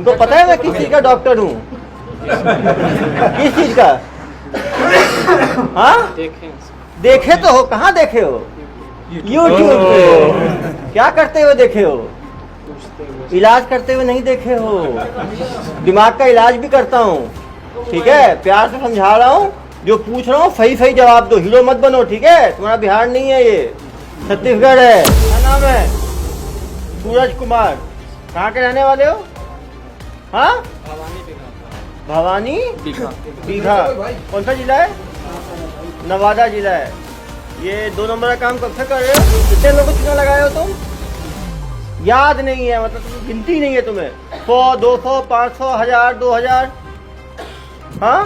तुमको पता है मैं किस चीज का डॉक्टर हूँ? किस चीज का? हाँ देखे तो हो, कहाँ देखे हो? यूट्यूब पे। क्या करते हुए देखे हो? इलाज करते हुए नहीं देखे हो। दिमाग का इलाज भी करता हूँ, ठीक है? प्यार से समझा रहा हूँ, जो पूछ रहा हूँ सही सही जवाब दो, हीरो मत बनो, ठीक है? तुम्हारा बिहार नहीं है, ये छत्तीसगढ़ है। क्या नाम है? सूरज कुमार। कहाँ के रहने वाले हो? हाँ भवानी दीघा। कौन सा जिला है? नवादा जिला है। ये 2 नंबर का काम कब से कर रहे हो? कितने लोगों को चुना लगाए हो तुम? याद नहीं है, मतलब तुम गिनती नहीं है तुम्हें? 100, 200, 500, 1000, 2000, हाँ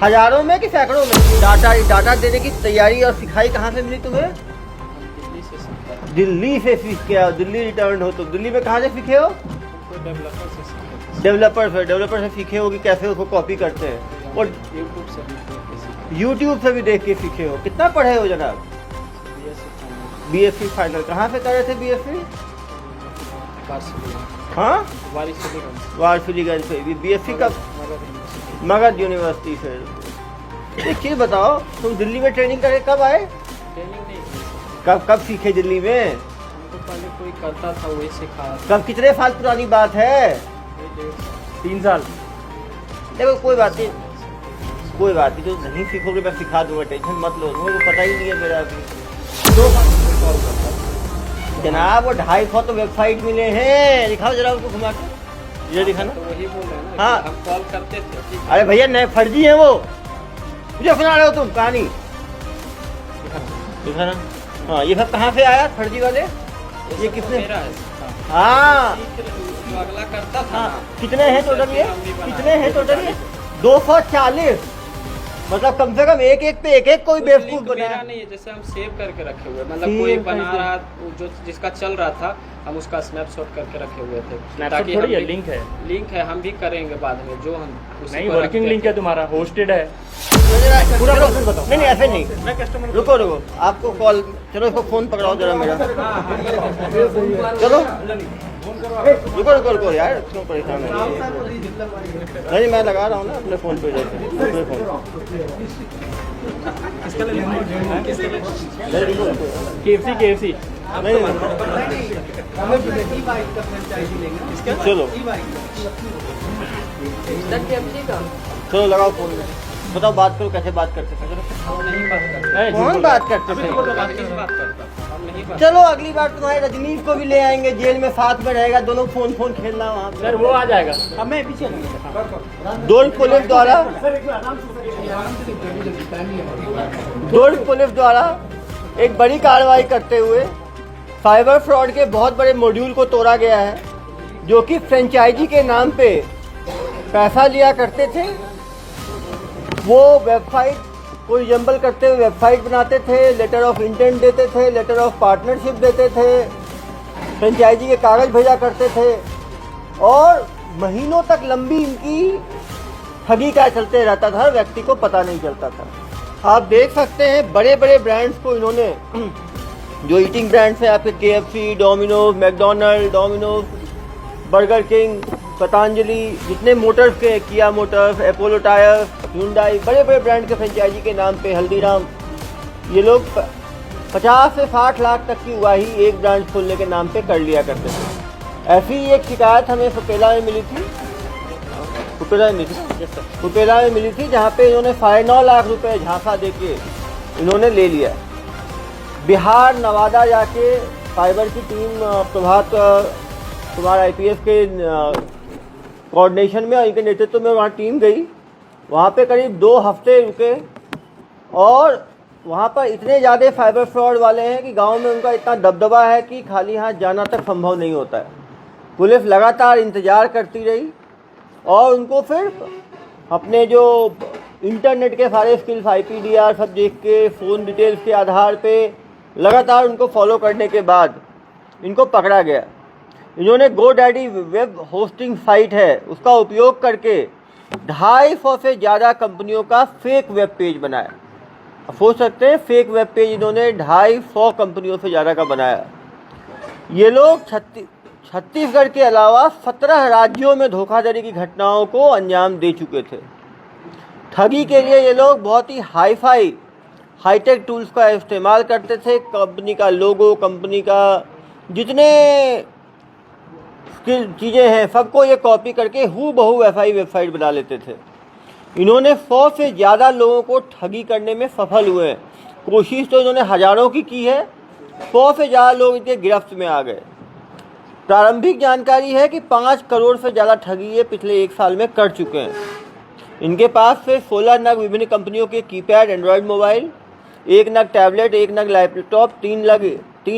हजारों में कि सैकड़ों में? डाटा देने की तैयारी और सिखाई कहाँ से मिली तुम्हें? दिल्ली से सीख के आओ। दिल्ली रिटर्न हो तुम। दिल्ली में कहाँ से सीखे हो? डेवलपर से सीखे हो कि कैसे उसको कॉपी करते हैं? और यूट्यूब से भी देख के सीखे हो। कितना पढ़े हो जनाब? BSc final. कहाँ से कर रहे थे BSc? हाँ वारफलीगंज से। BSc कब? मगध यूनिवर्सिटी से। एक चीज बताओ, तुम दिल्ली में ट्रेनिंग करके कब आए? कब सीखे दिल्ली में? तो पहले कोई करता था वही सिखा। कब? कितने साल पुरानी बात है? 3 साल। देखो कोई बात नहीं, कोई बात नहीं, जो नहीं सीखोगे मैं सिखा दूंगा, टेंशन मत लो। तुम्हें तो पता ही नहीं है मेरा अभी। 2 जनाब वो 250 तो वेबसाइट मिले हैं। दिखाओ जरा उसको घुमा के, ये दिखाना। तो वही बोल रहे हैं ना। हाँ हम कॉल करते थे। अरे भैया नए फर्जी हैं वो, मुझे सुना रहे हो तुम कहानी? दिखाना। हाँ ये सब कहाँ से आया फर्जी वाले? ये किसने? मेरा है। हाँ जो अगला करता था। हाँ कितने हैं टोटल ये? कितने हैं टोटल ये? 240। मतलब कम से कम एक कोई बेवकूफ मेरा बनाया। नहीं है, जैसे हम सेव करके रखे हुए, मतलब कोई बना रहा जो जिसका चल रहा था, हम उसका स्नैपशॉट करके रखे हुए थे। ताकि थोड़ी है, लिंक है। लिंक है, हम भी करेंगे बाद में, जो हम नहीं वर्किंग लिंक है तुम्हारा, होस्टेड है। पूरा प्रोसेस बताओ। नहीं ऐसे नहीं, मैं कस्टमर। रुको आपको कॉल, चलो इसको फोन पकड़ाओ जरा मेरा। चलो रुको यार, क्यों परेशान है? नहीं मैं लगा रहा हूँ ना अपने फोन पे। KFC नहीं चलो लगाओ फोन। बताओ बात करो, कैसे बात करते थे? नहीं बात करते। कौन बात करते थे? बात करता हम नहीं बात। चलो अगली बार तुम्हारे रजनीश को भी ले आएंगे, जेल में साथ में रहेगा, दोनों फोन खेलना वहाँ पे। सर वो आ जाएगा। हमें पीछे दुर्ग पुलिस द्वारा एक बड़ी कार्रवाई करते हुए साइबर फ्रॉड के बहुत बड़े मॉड्यूल को तोड़ा गया है, जो कि फ्रेंचाइजी के नाम पे पैसा लिया करते थे। वो वेबसाइट को रिजम्बल करते हुए वेबसाइट बनाते थे, लेटर ऑफ इंटेंट देते थे, लेटर ऑफ पार्टनरशिप देते थे, फ्रेंचाइजी के कागज भेजा करते थे, और महीनों तक लंबी इनकी ठगी का चलते रहता था, व्यक्ति को पता नहीं चलता था। आप देख सकते हैं बड़े बड़े ब्रांड्स को इन्होंने, जो ईटिंग ब्रांड्स हैं आपके KFC, Domino's, McDonald, Domino's, burger king, Patanjali, जितने मोटर्स के, किया मोटर्स, अपोलो टायर्स, हुंडई, बड़े बड़े ब्रांड के फ्रेंचाइजी के नाम पे, हल्दीराम, ये लोग 50 से 60 लाख तक की उगाही एक ब्रांच खोलने के नाम पे कर लिया करते थे। ऐसी ही एक शिकायत हमें सुपेला में मिली थी, जहाँ पे इन्होंने 9.5 लाख रुपए झांसा देके इन्होंने ले लिया। बिहार, नवादा जाके साइबर की टीम, प्रभात कुमार IPS के कोऑर्डिनेशन में और इनके नेतृत्व में वहाँ टीम गई। वहाँ पे करीब 2 हफ्ते रुके, और वहाँ पर इतने ज़्यादा साइबर फ्रॉड वाले हैं कि गांव में उनका इतना दबदबा है कि खाली हाथ जाना तक संभव नहीं होता है। पुलिस लगातार इंतज़ार करती रही, और उनको फिर अपने जो इंटरनेट के सारे स्किल्स, IPDR सब देख के, फ़ोन डिटेल्स के आधार पे लगातार उनको फॉलो करने के बाद इनको पकड़ा गया। इन्होंने GoDaddy वेब होस्टिंग साइट है, उसका उपयोग करके 250 से ज़्यादा कंपनियों का फेक वेब पेज बनाया। अब सोच सकते हैं, फेक वेब पेज इन्होंने 250 कंपनियों से ज़्यादा का बनाया। ये लोग छत्तीसगढ़ के अलावा 17 राज्यों में धोखाधड़ी की घटनाओं को अंजाम दे चुके थे। ठगी के लिए ये लोग बहुत ही हाईटेक टूल्स का इस्तेमाल करते थे। कंपनी का लोगो, कंपनी का जितने चीज़ें हैं सबको ये कॉपी करके हूबहू वैसा ही वेबसाइट बना लेते थे। इन्होंने 100 से ज़्यादा लोगों को ठगी करने में सफल हुए हैं। कोशिश तो इन्होंने हज़ारों की है, 100 से ज़्यादा लोग इनके गिरफ्त में आ गए। प्रारंभिक जानकारी है कि 5 करोड़ से ज़्यादा ठगी ये पिछले 1 साल में कर चुके हैं। इनके पास से 16 नग विभिन्न कंपनियों के कीपैड एंड्रॉयड मोबाइल, 1 नग टैबलेट, 1 नग लैपटॉप, 3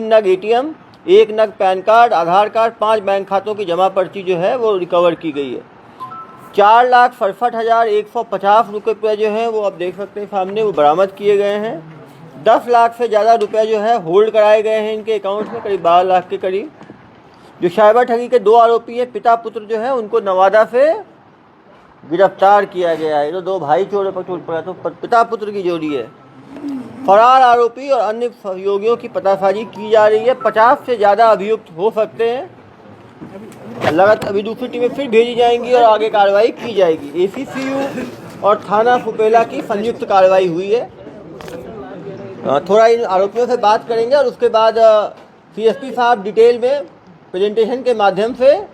नग ATM, 1 नग पैन कार्ड, आधार कार्ड, 5 बैंक खातों की जमा पर्ची जो है वो रिकवर की गई है। 4,67,150 रुपये जो हैं वो आप देख सकते हैं सामने, वो बरामद किए गए हैं। 10 लाख से ज़्यादा रुपए जो है होल्ड कराए गए हैं इनके अकाउंट में, करीब 12 लाख के करीब। जो साइबर ठगी के 2 आरोपी हैं, पिता पुत्र जो है, उनको नवादा से गिरफ्तार किया गया है। तो 2 भाई चोरों पर टूट पड़ा, तो पिता पुत्र की जोड़ी है। फरार आरोपी और अन्य सहयोगियों की पतासाजी की जा रही है। 50 से ज़्यादा अभियुक्त हो सकते हैं। लगातार अभी दूसरी टीमें फिर भेजी जाएंगी और आगे कार्रवाई की जाएगी। ACCU और थाना फुपेला की संयुक्त कार्रवाई हुई है। थोड़ा इन आरोपियों से बात करेंगे और उसके बाद CSP साहब डिटेल में प्रेजेंटेशन के माध्यम से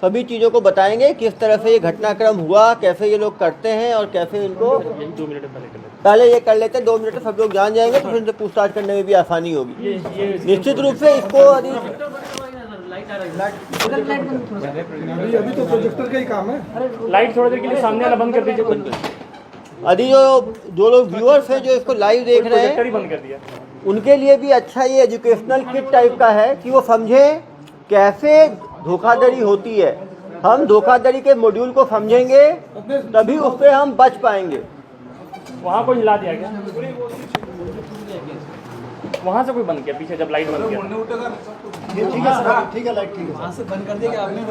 सभी चीज़ों को बताएंगे, किस तरह से ये घटनाक्रम हुआ, कैसे ये लोग करते हैं और कैसे इनको 2 मिनट पहले ये कर लेते हैं। 2 मिनट सब लोग जान जाएंगे तो फिर इनसे पूछताछ करने में भी आसानी होगी। निश्चित रूप से इसको अभी तो प्रोजेक्टर का ही काम है। लाइट थोड़ी देर के लिए सामने वाला बंद कर दीजिए। अभी जो लोग व्यूअर्स हैं जो इसको लाइव देख रहे प्रोजेक्टर ही हैं बंद कर दिया। उनके लिए भी अच्छा ये एजुकेशनल किट टाइप का है कि वो समझें कैसे धोखाधड़ी होती है। हम धोखाधड़ी के मॉड्यूल को समझेंगे तभी उस पर हम बच पाएंगे। वहाँ कोई हिला दिया क्या? वहाँ से कोई बंद किया पीछे जब लाइट बंद किया? ठीक है लाइट ठीक है। वहाँ से बंद कर दिया आपने।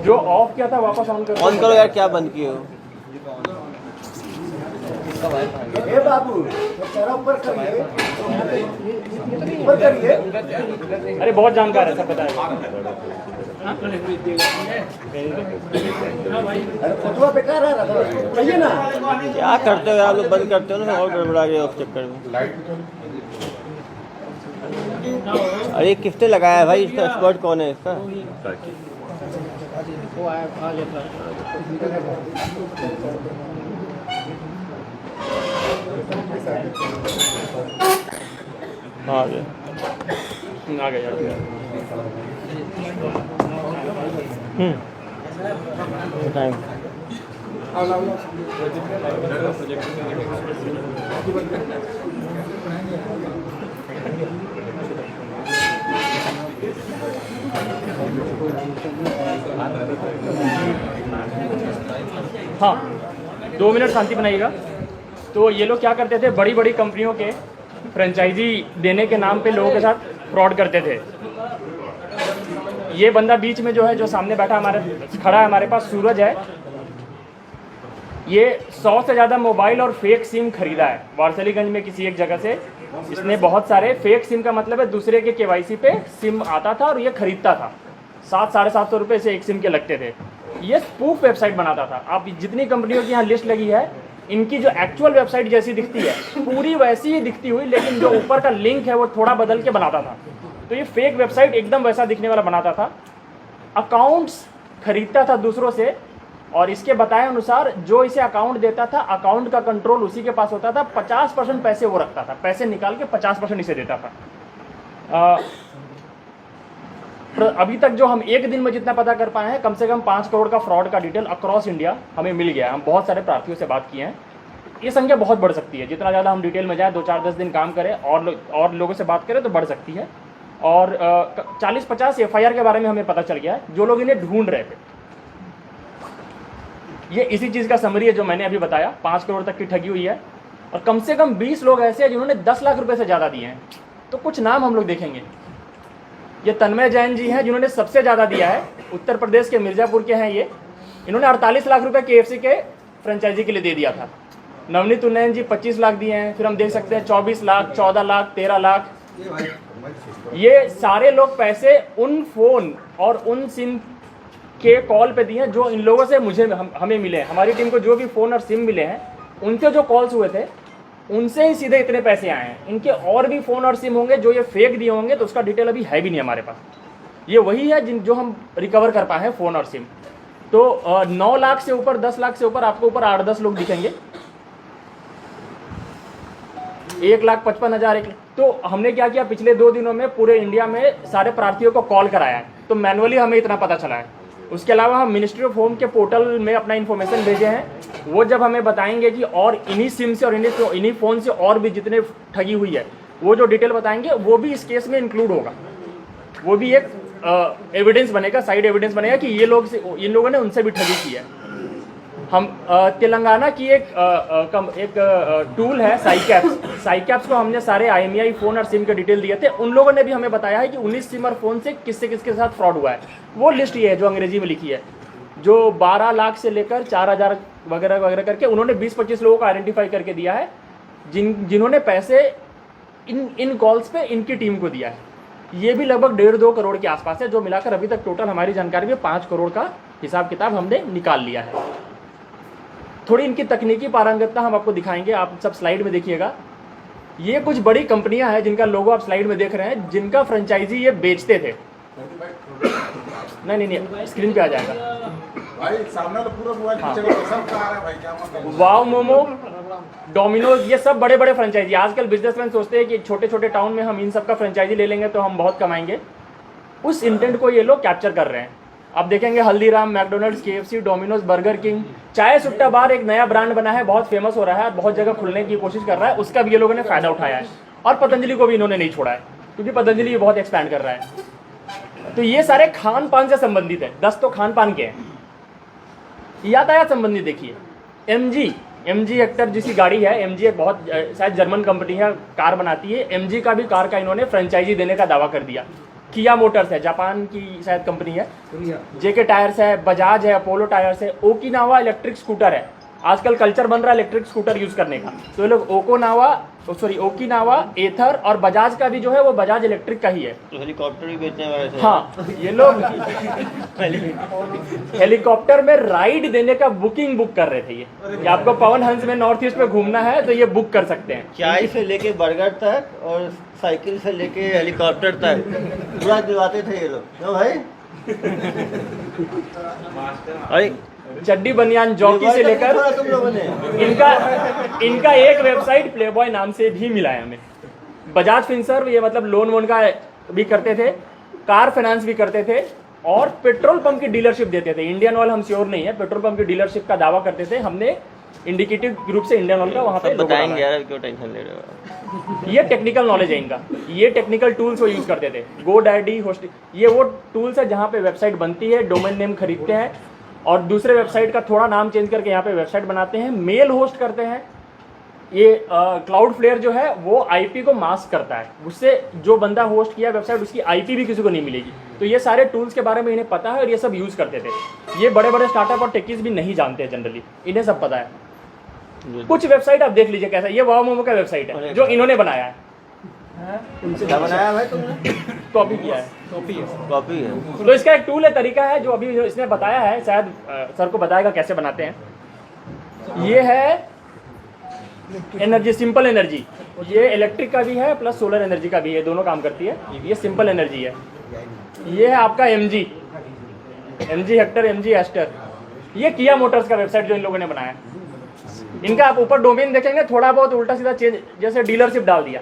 जो ऑफ किया था वापस ऑन करो यार, क्या बंद किए हो? बाबू ऊपर करिए, ऊपर करिए। अरे बहुत जानकार है, सब पता है। फोटो बेकार है ना, क्या करते हो आप लोग? बंद करते हो ना और गड़बड़ा गया उस चक्कर में। अरे किसने लगाया है भाई? इसका एक्सपर्ट कौन है इसका? आ गया बताएं। हाँ, 2 मिनट शांति बनाइएगा। तो ये लोग क्या करते थे, बड़ी बड़ी कंपनियों के फ्रेंचाइजी देने के नाम पे लोगों के साथ फ्रॉड करते थे। ये बंदा बीच में जो है, जो सामने बैठा खड़ा है हमारे पास, सूरज है। ये 100 से ज़्यादा मोबाइल और फेक सिम खरीदा है वारसलीगंज में किसी एक जगह से। इसने बहुत सारे फेक सिम का मतलब है दूसरे के KYC पे सिम आता था और ये खरीदता था। 700-750 रुपये से एक सिम के लगते थे। ये स्पूफ वेबसाइट बनाता था। आप जितनी कंपनियों की यहाँ लिस्ट लगी है, इनकी जो एक्चुअल वेबसाइट जैसी दिखती है पूरी वैसी ही दिखती हुई, लेकिन जो ऊपर का लिंक है वो थोड़ा बदल के बनाता था। तो ये फेक वेबसाइट एकदम वैसा दिखने वाला बनाता था। अकाउंट्स खरीदता था दूसरों से और इसके बताए अनुसार जो इसे अकाउंट देता था, अकाउंट का कंट्रोल उसी के पास होता था। 50% पैसे वो रखता था, पैसे निकाल के 50% इसे देता था। अभी तक जो हम एक दिन में जितना पता कर पाए हैं, कम से कम 5 करोड़ का फ्रॉड का डिटेल अक्रॉस इंडिया हमें मिल गया है। हम बहुत सारे प्रार्थियों से बात किए हैं। ये संख्या बहुत बढ़ सकती है। जितना ज़्यादा हम डिटेल में जाए, 2-4-10 दिन काम करें और लोगों से बात करें तो बढ़ सकती है। और 40-50 FIR के बारे में हमें पता चल गया है जो लोग इन्हें ढूंढ रहे थे। ये इसी चीज़ का समरी है जो मैंने अभी बताया। 5 करोड़ तक की ठगी हुई है और कम से कम 20 लोग ऐसे हैं जिन्होंने 10 लाख रुपए से ज़्यादा दिए हैं। तो कुछ नाम हम लोग देखेंगे। ये तन्मय जैन जी हैं जिन्होंने सबसे ज़्यादा दिया है। उत्तर प्रदेश के मिर्ज़ापुर के हैं ये। इन्होंने 48 लाख रुपए KFC के फ्रेंचाइजी के लिए दे दिया था। नवनीत उन्नयन जी 25 लाख दिए हैं, फिर हम देख सकते हैं 24 लाख, 14 लाख, 13 लाख। ये सारे लोग पैसे उन फोन और उन सिम के कॉल पे दिए हैं जो इन लोगों से हमें मिले हैं। हमारी टीम को जो भी फोन और सिम मिले हैं उनके जो कॉल्स हुए थे उनसे ही सीधे इतने पैसे आए हैं। इनके और भी फोन और सिम होंगे जो ये फेक दिए होंगे, तो उसका डिटेल अभी है भी नहीं हमारे पास। ये वही है जो हम रिकवर कर पाए हैं फोन और सिम। तो 9 लाख से ऊपर, 10 लाख से ऊपर आपको ऊपर 8-10 लोग दिखेंगे। 1,55,000 तो हमने क्या किया, पिछले 2 दिनों में पूरे इंडिया में सारे प्रार्थियों को कॉल कराया है, तो मैनुअली हमें इतना पता चला है। उसके अलावा हम मिनिस्ट्री ऑफ होम के पोर्टल में अपना इन्फॉर्मेशन भेजे हैं। वो जब हमें बताएंगे कि और इन्हीं सिम से और इन्हीं फ़ोन से और भी जितने ठगी हुई है, वो जो डिटेल बताएंगे वो भी इस केस में इंक्लूड होगा। वो भी एक एविडेंस बनेगा, साइड एविडेंस बनेगा कि इन लोगों ने उनसे भी ठगी की है। हम तेलंगाना की एक टूल है साइकैप्स को हमने सारे IMEI फ़ोन और सिम के डिटेल दिए थे। उन लोगों ने भी हमें बताया है कि 19 सिम और फ़ोन से किसके साथ फ्रॉड हुआ है। वो लिस्ट ये है जो अंग्रेजी में लिखी है, जो 12 लाख से लेकर 4,000 वगैरह वगैरह करके उन्होंने 20-25 लोगों को आइडेंटिफाई करके दिया है जिन्होंने पैसे इन कॉल्स पे इनकी टीम को दिया है। ये भी लगभग 1.5-2 करोड़ के आसपास है, जो मिलाकर अभी तक टोटल हमारी जानकारी में 5 करोड़ का हिसाब किताब हमने निकाल लिया है। थोड़ी इनकी तकनीकी पारंगतता हम आपको दिखाएंगे, आप सब स्लाइड में देखिएगा। ये कुछ बड़ी कंपनियां हैं जिनका लोगो आप स्लाइड में देख रहे हैं, जिनका फ्रेंचाइजी ये बेचते थे। नहीं स्क्रीन पे आ जाएगा भाई, सामने तो पूरा मोबाइल सब का आ रहा है भाई, क्या मतलब। वाव मोमो, डोमिनोज, ये सब बड़े बड़े फ्रेंचाइजी। आजकल बिजनेसमैन सोचते हैं कि छोटे छोटे टाउन में हम इन सब का फ्रेंचाइजी ले लेंगे तो हम बहुत कमाएंगे। उस इंटेंट को ये लोग कैप्चर कर रहे हैं। आप देखेंगे Haldiram, McDonald's, KFC, Domino's, burger king, चाय सुट्टा बार एक नया ब्रांड बना है, बहुत फेमस हो रहा है, बहुत जगह खुलने की कोशिश कर रहा है, उसका भी ये लोगों ने फायदा उठाया है। और पतंजलि को भी इन्होंने नहीं छोड़ा है, क्योंकि पतंजलि बहुत एक्सपैंड कर रहा है। तो ये सारे खान पान से संबंधित है। 10 तो खान पान के हैं। यातायात संबंधित देखिए, MG हेक्टर जिसकी गाड़ी है, MG एक बहुत शायद जर्मन कंपनी है, कार बनाती है। MG का भी कार का इन्होंने फ्रेंचाइजी देने का दावा कर दिया। किया मोटर्स है, जापान की शायद कंपनी है। JK टायर्स है, बजाज है, अपोलो टायर्स है। ओकिनावा इलेक्ट्रिक स्कूटर है, आजकल कल्चर बन रहा है इलेक्ट्रिक स्कूटर यूज करने का। तो ये लोग ओकिनावा, एथर और बजाज का भी जो है वो बजाज इलेक्ट्रिक का ही है। तो हेलीकॉप्टर भी बेचने वाले थे। हाँ, ये लोग हेलीकॉप्टर में राइड देने का बुक कर रहे थे। ये आपको पवन हंस में नॉर्थ ईस्ट में घूमना है तो ये बुक कर सकते हैं। चाय से लेके बर्गर तक और साइकिल से लेके हेलीकॉप्टर तक पूरा दिलवाते थे ये लोग, क्यों भाई? भाई चड्डी बनियान जॉकी से लेकर तुम लोगों ने इनका एक वेबसाइट प्लेबॉय नाम से भी मिला है हमें। बजाज फिनसर्व, ये मतलब लोन वोन का भी करते थे, कार फाइनेंस भी करते थे और पेट्रोल पंप की डीलरशिप देते थे। इंडियन ऑयल हम श्योर नहीं है, पेट्रोल पंप की डीलरशिप का दावा करते थे। हमने इंडिकेटिव ग्रुप से इंडियन ऑयल का वहाँ पे बताएंगे यार, क्यों टेंशन ले रहे हो? ये टेक्निकल नॉलेज है इनका। ये टेक्निकल टूल्स वो यूज करते थे। GoDaddy, होस्ट, ये वो टूल्स है जहाँ पे वेबसाइट बनती है, डोमेन नेम खरीदते हैं और दूसरे वेबसाइट का थोड़ा नाम चेंज करके यहाँ पे वेबसाइट बनाते हैं, मेल होस्ट करते हैं। ये क्लाउडफ्लेयर जो है वो IP को मास्क करता है, उससे जो बंदा होस्ट किया वेबसाइट उसकी IP भी किसी को नहीं मिलेगी। तो ये सारे टूल्स के बारे में इन्हें पता है और ये सब यूज करते थे। ये बड़े बड़े स्टार्टअप और टेकीज भी नहीं जानते जनरली, इन्हें सब पता है। कुछ वेबसाइट आप देख लीजिए कैसा, ये वाव मोमो का वेबसाइट है जो इन्होंने बनाया है। क्या बनाया भाई तुमने? कॉपी किया है, कॉपी है। तो इसका एक टूल है, तरीका है जो अभी इसने बताया है, शायद सर को बताएगा कैसे बनाते हैं। ये है एनर्जी, सिंपल एनर्जी। ये इलेक्ट्रिक का भी है प्लस सोलर एनर्जी का भी है, दोनों काम करती है। ये सिंपल एनर्जी है। ये है आपका MG हेक्टर, MG एस्टर। ये किया मोटर्स का वेबसाइट जो इन लोगों ने बनाया है। इनका आप ऊपर डोमेन देखेंगे थोड़ा बहुत उल्टा सीधा चेंज, जैसे डीलरशिप डाल दिया,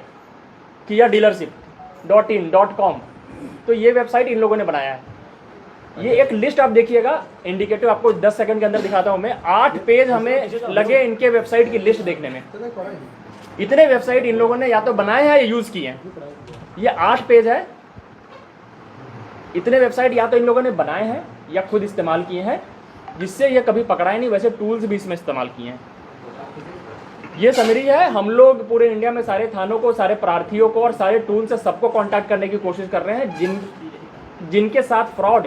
किया dealership.in.com। तो ये वेबसाइट इन लोगों ने बनाया है। ये एक लिस्ट आप देखिएगा, इंडिकेटिव आपको 10 सेकंड के अंदर दिखाता हूं मैं। 8 पेज हमें लगे इनके वेबसाइट की लिस्ट देखने में। इतने वेबसाइट इन लोगों ने या तो बनाए हैं या यूज किए हैं। ये 8 पेज है। इतने वेबसाइट या तो इन लोगों ने बनाए हैं या खुद इस्तेमाल किए हैं, जिससे ये कभी पकड़ाए नहीं। वैसे टूल्स भी इसमें इस्तेमाल किए हैं। ये समरी है। हम लोग पूरे इंडिया में सारे थानों को, सारे प्रार्थियों को और सारे टूल से सबको कांटेक्ट करने की कोशिश कर रहे हैं जिनके साथ फ्रॉड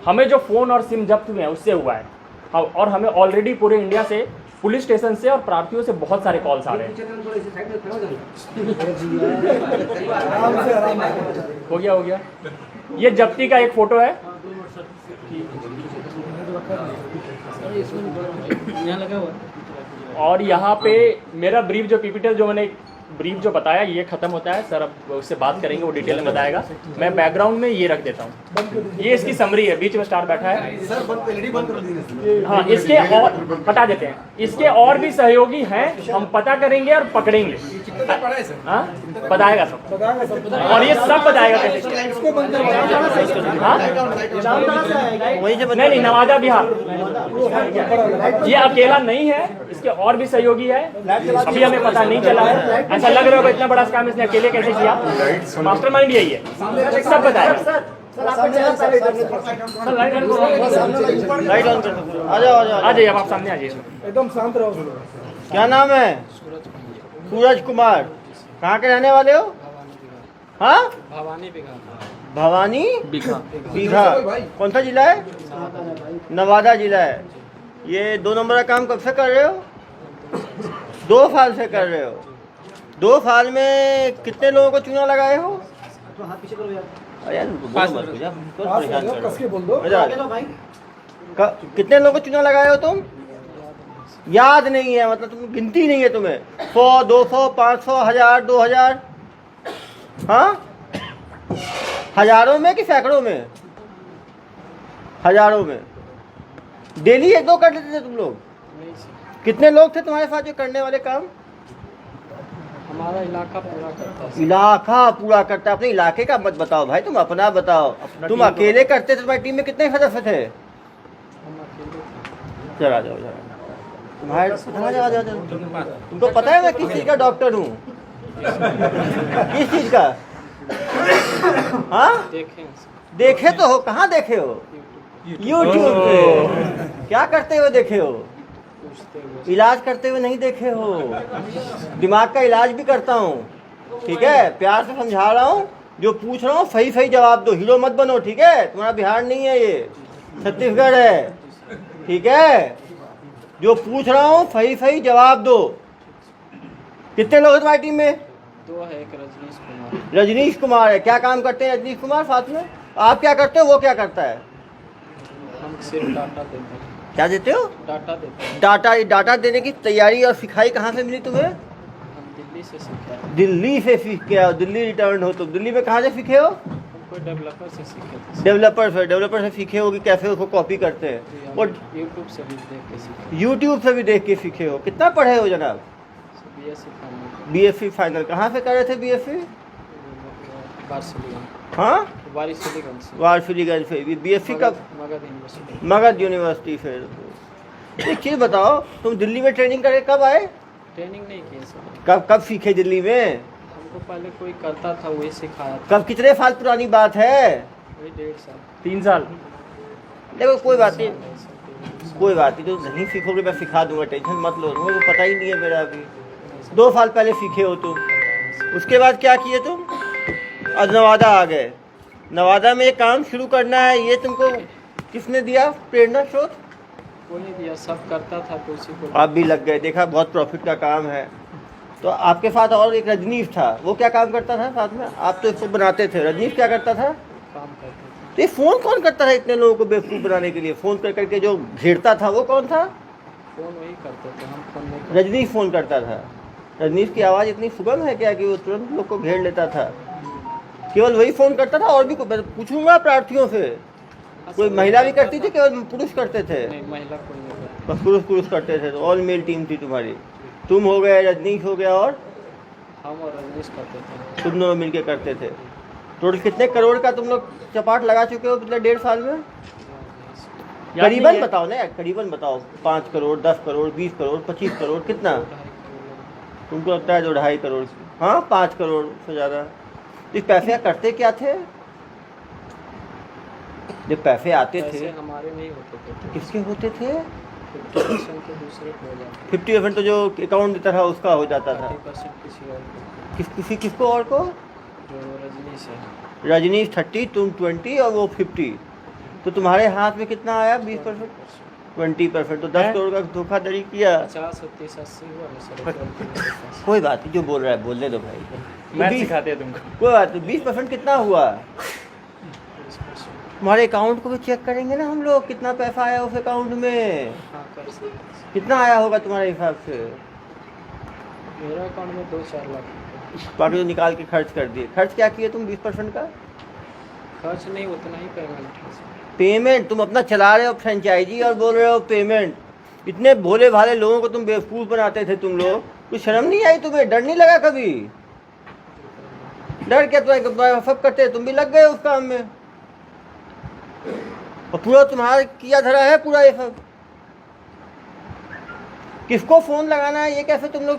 हमें जो फ़ोन और सिम जब्त हुए हैं उससे हुआ है। और हमें ऑलरेडी पूरे इंडिया से पुलिस स्टेशन से और प्रार्थियों से बहुत सारे कॉल्स आ रहे हैं। हो गया ये जब्ती का एक फोटो है। और यहाँ पे मेरा ब्रीफ जो पीपीटी जो मैंने ब्रीफ जो बताया ये खत्म होता है सर, अब उससे बात करेंगे, वो डिटेल में बताएगा। मैं बैकग्राउंड में ये रख देता हूँ, ये इसकी समरी है, बीच में स्टार बैठा है। सर बंद एलईडी बंद कर दीजिए। हाँ, इसके और हटा देते हैं, इसके और भी सहयोगी हैं, हम पता करेंगे और पकड़ेंगे। हाँ, बताएगा सब, और ये सब बताएगा कैसे। हाँ, नहीं नवादा बिहार, ये अकेला नहीं है, इसके और भी सहयोगी है, अभी हमें पता नहीं चला है। ऐसा लग रहा होगा इतना बड़ा काम इसने अकेले कैसे किया, मास्टरमाइंड यही है, सब बताएगा। आ जाइए, अब आप सामने आ जाइए। एकदम शांत रहो। क्या नाम है? सूरज कुमार। कहाँ के रहने वाले हो? हाँ, भवानी बिघा। भवानी बीघा। कौन सा जिला है? नवादा जिला है। ये 2 नंबर का काम कब से कर रहे हो? 2 साल से कर रहे हो। 2 साल में कितने लोगों को चूना लगाए हो? अरे यार कितने लोगों को चूना लगाए हो तुम? याद नहीं है, मतलब तुम गिनती नहीं है तुम्हें? 100, 200, 500, 1000, 2000? हाँ, हजारों में कि सैकड़ों में? हजारों में। डेली 1-2 कर लेते थे तुम लोग? कितने लोग थे तुम्हारे साथ जो करने वाले काम? हमारा इलाका पूरा करता है। इलाका पूरा करता है। अपने इलाके का मत बताओ भाई, तुम अपना बताओ। तुम अकेले करते थे, तुम्हारी टीम में कितने सदस्य थे? हम अकेले थे। चला जाओ तुम्हारे तुमको पता है मैं किस चीज का डॉक्टर हूँ? किस चीज का? हाँ, देखे तो हो। कहाँ देखे हो? यूट्यूब पे। क्या करते हुए देखे हो? इलाज करते हुए नहीं देखे हो। दिमाग का इलाज भी करता हूँ, ठीक है? प्यार से समझा रहा हूँ, जो पूछ रहा हूँ सही सही जवाब दो। हीरो मत बनो, ठीक है? तुम्हारा बिहार नहीं है, ये छत्तीसगढ़ है, ठीक है? जो पूछ रहा हूँ सही सही जवाब दो। कितने लोग हैं तुम्हारी टीम में? 2 है, एक रजनीश कुमार। रजनीश कुमार है। क्या काम करते हैं रजनीश कुमार साथ में? आप क्या करते हो, वो क्या करता है? हम सिर्फ डाटा देते हैं। क्या देते हो? डाटा देते हैं। डाटा देने की तैयारी और सिखाई कहाँ से मिली तुम्हें? हम दिल्ली से सीखा है। दिल्ली से सीख के आओ। दिल्ली रिटर्न हो तुम। दिल्ली में कहाँ से सीखे हो? हम कोई डेवलपर से सीखे थे। डेवलपर से सीखे हो कि कैसे उसको कॉपी करते हैं? और यूट्यूब से भी देख के सीखे। यूट्यूब से भी देख के सीखे हो। कितना पढ़े हो जनाब? BSc final. BSc final. कहाँ से कर रहे थे BSc? वारसिलीगंज। हाँ, वारसिलीगंज से। वारसिलीगंज से। BSc का मगध यूनिवर्सिटी। मगध यूनिवर्सिटी से। एक चीज़ बताओ, तुम दिल्ली में ट्रेनिंग करके कब आए? ट्रेनिंग नहीं किए सर। कब सीखे दिल्ली में? हमको पहले कोई करता था, वही सिखाया था। कब, कितने साल पुरानी बात है? वही 1.5 साल। 3 साल। देखो कोई बात नहीं, कोई बात नहीं, तो नहीं सीखोगे मैं सिखा दूंगा, टेंशन मत लो। मुझे पता ही नहीं है मेरा अभी। 2 साल पहले सीखे हो तुम। उसके बाद क्या किए तुम? आज नवादा आ गए। नवादा में ये काम शुरू करना है, ये तुमको किसने दिया प्रेरणा स्रोत? कोई नहीं दिया, सब करता था तो उसी को। आप भी लग गए। देखा, बहुत प्रॉफिट का काम है। तो आपके साथ और एक रजनीश था, वो क्या काम करता था साथ में? आप तो इसको बनाते थे, रजनीश क्या करता था? काम करते थे। तो ये फ़ोन कौन करता था इतने लोगों को बेवकूफ़ बनाने के लिए? फ़ोन कर करके जो घेरता था वो कौन था? फोन वही करते थे, हम फोन नहीं करते। रजनीश फ़ोन करता था। रजनीश की आवाज़ इतनी सुगम है क्या कि वो तुरंत लोग को घेर लेता था? केवल वही फ़ोन करता था? और भी पूछूंगा प्रार्थियों से, कोई महिला भी करती थी, केवल पुरुष करते थे? नहीं, महिला कोई नहीं करती। बस पुरुष करते थे। तो ऑल मेल टीम थी तुम्हारी। तुम हो गए, रजनीश हो गया, और हम और रजनीश करते थे। तुम दोनों मिलके करते थे। टोटल कितने करोड़ का तुम लोग चपाट लगा चुके हो पिछले 1.5 साल में? करीबन बताओ ना यार, करीबन बताओ। 5 करोड़, 10 करोड़, 20 करोड़, 25 करोड़, कितना तुमको लगता है? 2-2.5 करोड़। हाँ, 5 करोड़ से ज़्यादा। इस पैसे करते क्या थे? जब पैसे आते थे, हमारे नहीं होते थे। किसके होते थे? 50% तो दूसरे को हो जाता। 50% तो जो अकाउंट देता था उसका हो जाता था। 30% किसी और को। किसको और को? जो रजनीश है। रजनीश 30, तुम 20 और वो 50। तो तुम्हारे हाथ में कितना आया? 20%। 20%, तो 10 करोड़ का धोखाधड़ी किया। 50 और 30 80 हुआ है सर, एक गलती मेरे पास। कोई बात नहीं, जो बोल रहा है बोलने दो भाई। मैथ 20 सिखाते हैं तुमको। कोई बात नहीं, 20% कितना हुआ? तुम्हारे अकाउंट को भी चेक करेंगे ना हम लोग, कितना पैसा आया उस अकाउंट में, हाँ कर सकते हैं। कितना आया होगा तुम्हारे हिसाब से? मेरा अकाउंट में 2-4 लाख रुपए। बाकी तो निकाल के खर्च कर दिए। खर्च क्या किए तुम 20% का? खर्च नहीं, उतना ही पेमेंट है सर। पेमेंट तुम अपना चला रहे हो फ्रेंचाइजी और बोल रहे हो पेमेंट। इतने भोले भाले लोगों को तुम बेवकूफ़ बनाते थे तुम लोग, कुछ शर्म नहीं आई तुम्हें? डर नहीं लगा कभी? डर क्या, तुम्हारे सब करते, तुम भी लग गए उस काम में, और पूरा तुम्हारा किया धरा है पूरा ये सब। किसको फ़ोन लगाना है ये कैसे तुम लोग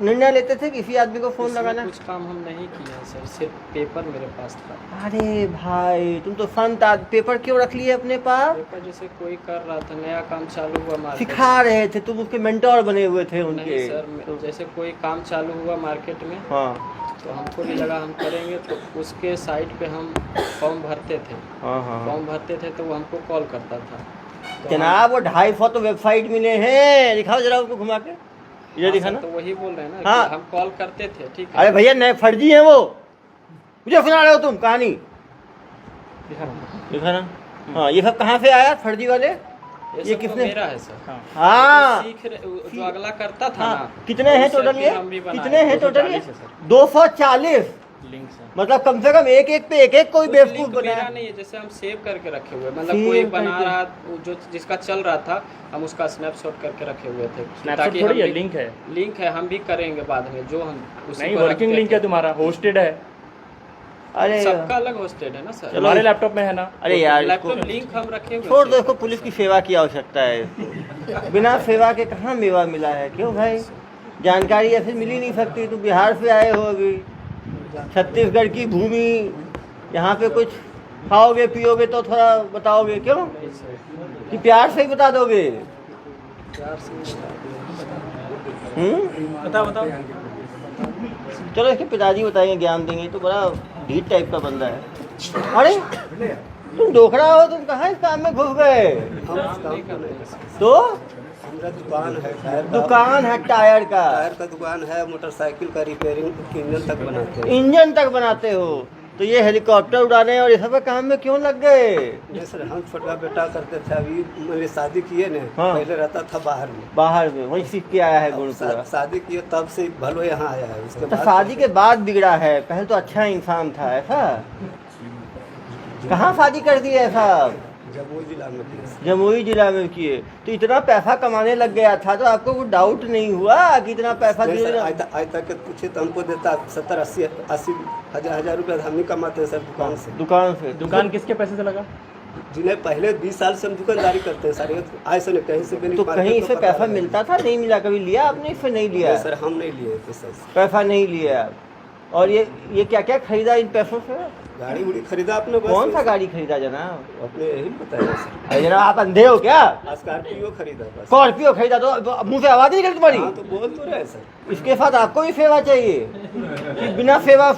निर्णय लेते थे? किसी आदमी को फ़ोन इसमें लगाना? कुछ काम हम नहीं किए हैं सर, सिर्फ पेपर मेरे पास था। अरे भाई तुम तो संत आदमी, पेपर क्यों रख लिए अपने पास? पेपर जैसे कोई कर रहा था, नया काम चालू हुआ मार्केट सिखा रहे थे तुम, उसके मेंटोर बने हुए थे में। उनके। नहीं सर, जैसे कोई काम चालू हुआ मार्केट में, हाँ तो हमको भी लगा हम करेंगे, तो उसके साइट पे हम फॉर्म भरते थे। हाँ हाँ। फॉर्म भरते थे तो वो हमको कॉल करता था। तो जनाब वो 250 तो वेबसाइट मिले हैं, दिखाओ जरा उसको घुमा के, ये हाँ दिखा सर, ना। तो वही बोल रहे हैं ना हाँ। कि हम कॉल करते थे, ठीक है। अरे भैया नए फर्जी हैं वो, मुझे सुना रहे हो तुम कहानी? दिखा ना। हाँ ये सब कहाँ से आया फर्जी वाले? ये ये सब तो किसने? मेरा है सर। हाँ सीख जो अगला करता था हाँ, ना, कितने हैं उस टोटल से ये? फिर हम भी बनाए। कितने हैं टोटल ये? 240 है सर। 240। लिंक से मतलब कम से कम एक एक पे एक एक कोई कुछ बेवकूफ लिंक मेरा बनाया। नहीं है, जैसे हम सेव करके रखे हुए, मतलब सेव कोई बना करके। रहा, जो जिसका चल रहा था हम उसका स्नैपशॉट करके रखे हुए थे, स्नैपशॉट थोड़ी है, हम भी- लिंक है। लिंक है, हम भी करेंगे बाद में, जो हम उसी नहीं, को वर्किंग रखते लिंक है थे। तुम्हारा, होस्टेड है। अरे सबका अलग होस्टेड है ना सर। हमारे लैपटॉप में है ना। अरे यार लैपटॉप इसको लिंक हम रखे हुए छोड़ थे। दो, इसको पुलिस की सेवा की आवश्यकता है इसको। बिना सेवा के कहाँ मेवा मिला है? क्यों भाई, जानकारी ऐसे मिल ही नहीं सकती। तुम बिहार से आए हो अभी, छत्तीसगढ़ की भूमि, यहाँ पे कुछ खाओगे पियोगे तो थोड़ा बताओगे, क्यों नहीं सर, कि प्यार से ही बता दोगे? प्यार से बताओ। चलो इसके पिताजी बताएंगे, ज्ञान देंगे। तो बड़ा ढीठ टाइप का बंदा है। अरे तुम डोखरा हो, तुम कहाँ इस काम में घुस गए? नहीं कर रहे हैं सर। तो हमारा दुकान है टायर का। दुकान है टायर का, टायर का दुकान है, मोटरसाइकिल का रिपेयरिंग, इंजन तक बनाते हैं। इंजन तक बनाते हो, तो ये हेलीकॉप्टर उड़ाने और ये सब काम में क्यों लग गए? नहीं सर, हम छोटा बेटा करते थे, अभी मैंने शादी किए ने। हाँ। पहले रहता था बाहर में, बाहर में वहीं सीख के आया है गुण अब पूरा। शादी किए तब से भलो यहाँ आया है। उसके तो बाद शादी के बाद बिगड़ा है, पहले तो अच्छा इंसान था ऐसा? कहाँ शादी कर दी ऐसा? जमुई जिला में किए। जमुई जिला में किए। तो इतना पैसा कमाने लग गया था तो आपको कुछ डाउट नहीं हुआ कि इतना पैसा नहीं सर, दे? आज तक के पूछे तो हमको देता 70-80 हजार रुपया हम ही कमाते हैं सर दुकान से। दुकान से? दुकान किसके पैसे से लगा? जिन्हें पहले 20 साल से हम दुकानदारी करते हैं सर, आज से नहीं, कहीं से भी नहीं। तो मार्केट कहीं में से पता पैसा लगा। मिलता था? नहीं मिला? कभी लिया आपने इससे? नहीं लिया नहीं सर, हम नहीं लिए थे सर। पैसा नहीं लिया आप। और ये क्या क्या खरीदा इन पैसों से? गाड़ी उड़ी खरीदा आपने? बस कौन सा गाड़ी खरीदा जनाब? अपने यही बताया सर। अरे जनाब आप अंधे हो क्या? स्कॉर्पियो खरीदा बस। स्कॉर्पियो खरीदा तो मुंह से आवाज नहीं निकली तुम्हारी? हाँ तो बोल तो रहे सर। इसके साथ आपको भी सेवा चाहिए कि बिना सेवा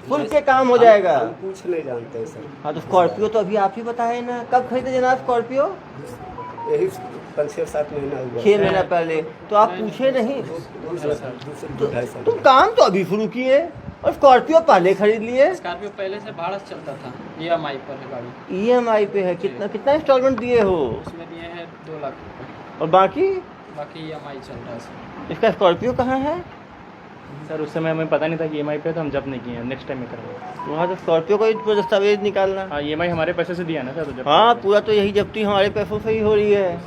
फुल के काम हो जाएगा? हम कुछ नहीं जानते हैं सर। हाँ तो स्कॉर्पियो तो अभी आप ही बताए ना, कब खरीदे जनाब स्कॉर्पियो? यही 5-6-7 महीना हुआ। 6 महीना पहले। तो आप पूछे नहीं? दूसरे 2-2.5 साल। तुम काम तो अभी शुरू किए और स्कॉर्पियो पहले खरीद लिए। स्कॉर्पियो पहले से भाड़ा से चलता था, EMI पर है गाड़ी। EMI पे है? कितना कितना इंस्टॉलमेंट दिए हो? उसमें दिए हैं 2 लाख रुपए, और बाकी बाकी EMI चल रहा है सर। इसका स्कॉर्पियो कहाँ है? सर उस समय हमें पता नहीं था कि EMI पे, तो हम जब नहीं किए हैं, नेक्स्ट टाइम में करेंगे। वहाँ तो स्कॉर्पियो का ही दस्तावेज निकालना। हाँ, EMI हमारे पैसे से दिया ना सर, तो जब हाँ पूरा तो यही जब्ती हमारे पैसों से ही हो रही है।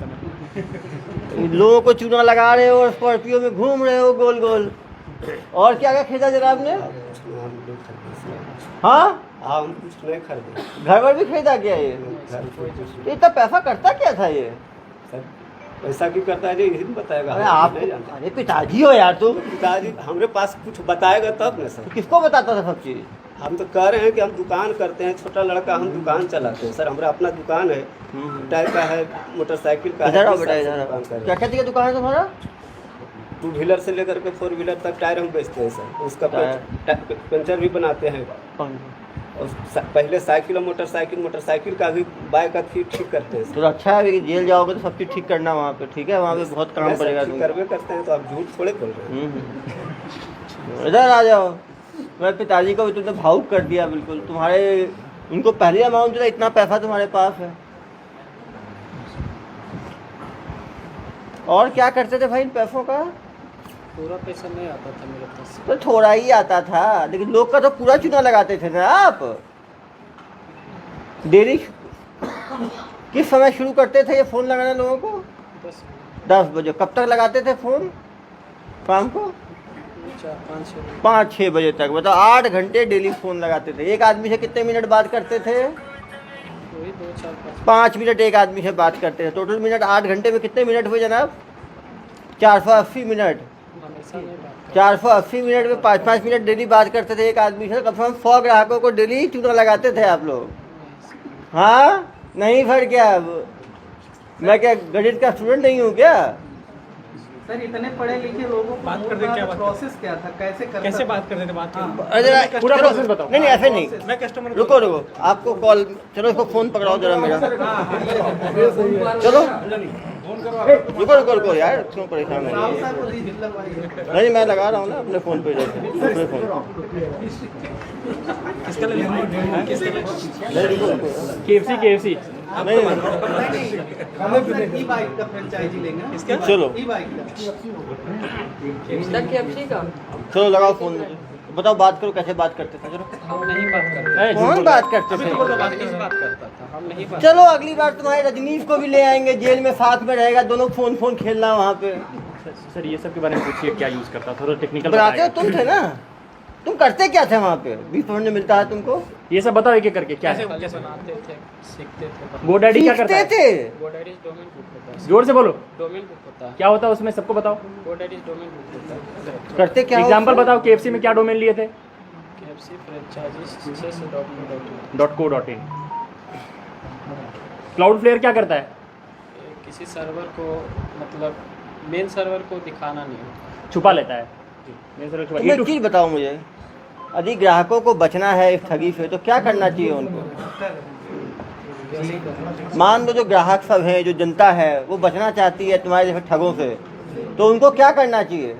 लोगों को चूना लगा रहे हो और स्कॉर्पियो में घूम रहे हो गोल गोल। और क्या क्या खरीदा जनाब ने? हम नहीं खरीदे सर। हाँ हम कुछ नहीं खरीदे। घर पर भी खरीदा क्या ये? घर पे कुछ- तो इतना पैसा करता क्या था ये? सर पैसा क्यों करता है जी, यही तो बताएगा। अरे हम आप, नहीं जानते। अरे पिताजी हो यार तुम, पिताजी हमारे पास कुछ बताएगा तब ना सर। किसको बताता था सब चीज? हम तो कह रहे हैं कि हम दुकान करते हैं, छोटा लड़का, हम दुकान चलाते हैं सर। हमारा अपना दुकान है, टायर का है, मोटरसाइकिल का है। इधर आओ 20 बेटा, साल से इधर दुकान आओ। कर रहे क्या कहती है दुकान है तुम्हारा? हैं। 2 व्हीलर से लेकर के 4 व्हीलर तक टायर हम बेचते हैं सर। उसका टायर। पंचर भी बनाते हैं। और पहले साइकिल और मोटरसाइकिल का भी बाइक का ठीक करते हैं। तो अच्छा है कि जेल जाओगे तो सब चीज़ ठीक करना वहाँ पे, ठीक है? वहाँ पे बहुत काम पड़ेगा ठीक तुमको। करवे करते हैं, तो आप झूठ थोड़े बोल रहे हैं। इधर आ जाओ। मेरे पिताजी को भी तुमने भावुक कर दिया बिल्कुल। तुम्हारे उनको पहले अमाउंट था, इतना पैसा तुम्हारे पास है। और क्या करते थे भाई इन पैसों का? पूरा पैसा नहीं आता था मेरे पास। तो थोड़ा ही आता था, लेकिन लोग का तो पूरा चुना लगाते थे ना आप। डेली किस समय शुरू करते थे ये फ़ोन लगाना लोगों को? 10 बजे। कब तक लगाते थे फ़ोन? शाम को 5-6 बजे तक। मतलब 8 घंटे डेली फ़ोन लगाते थे। एक आदमी से कितने मिनट बात करते थे? वही 2-4-5 5 मिनट एक आदमी से बात करते थे। टोटल मिनट 8 घंटे में कितने मिनट हुए जनाब? 480 मिनट। हमेशा नहीं बात 480 मिनट में 5-5 मिनट डेली बात करते थे एक आदमी से। कम से कम 100 ग्राहकों को डेली चूना लगाते थे आप लोग। हाँ, नहीं फिर क्या? मैं क्या गणित का स्टूडेंट नहीं हूँ क्या? सर इतने पढ़े लिखे लोगों को बात करने क्या प्रोसेस क्या था, कैसे बात करते थे? अरे पूरा प्रोसेस बताओ। नहीं ऐसे नहीं, मैं कस्टमर रुको आपको कॉल, चलो इसको फ़ोन पकड़ाओ जरा मेरा। चलो रुको यार, क्यों परेशान हो? नहीं मैं लगा रहा हूँ ना अपने फ़ोन पे, अपने फ़ोन। KFC नहीं बाइक का फ्रेंचाइजी लेंगे। चलो चलो लगाओ फ़ोन। बताओ, बात करो, कैसे बात करते थे? चलो हम नहीं बात करते। कौन बात करते थे? रजनीश बात करता था, हम नहीं बात। चलो अगली बार तुम्हारे रजनीश को भी ले आएंगे, जेल में साथ में रहेगा, दोनों फोन खेलना वहाँ पे। सर ये सब के बारे में पूछिए, क्या यूज़ करता था? थोड़ा टेक्निकल बनाते हो तुम थे ना? तुम करते क्या थे वहाँ पे? 20% मिलता है तुमको? ये सब बताओ एक एक करके। क्या है? खाली बनाते थे, सीखते थे। GoDaddy क्या करता सीखते है? थे? GoDaddy डोमेन बुक होता है। जोर से बोलो। डोमेन बुक होता है। क्या होता है उसमें, सबको बताओ। GoDaddy डोमेन बुक होता है। करते क्या हो? एग्जाम्पल बताओ, KFC में क्या डोमेन लिए थे? KFC franchises.co.in। .co.in। Cloudflare क्या करता है? किसी सर्वर को, मतलब मेन सर्वर को दिखाना नहीं होता। छुपा लेता है। मेन सर्वर छुपा। तुम एक चीज़ बताओ मुझे, यदि ग्राहकों को बचना है इस ठगी से तो क्या करना चाहिए उनको? मान लो जो ग्राहक सब हैं, जो जनता है, वो बचना चाहती है तुम्हारे जैसे ठगों से, तो उनको क्या करना चाहिए?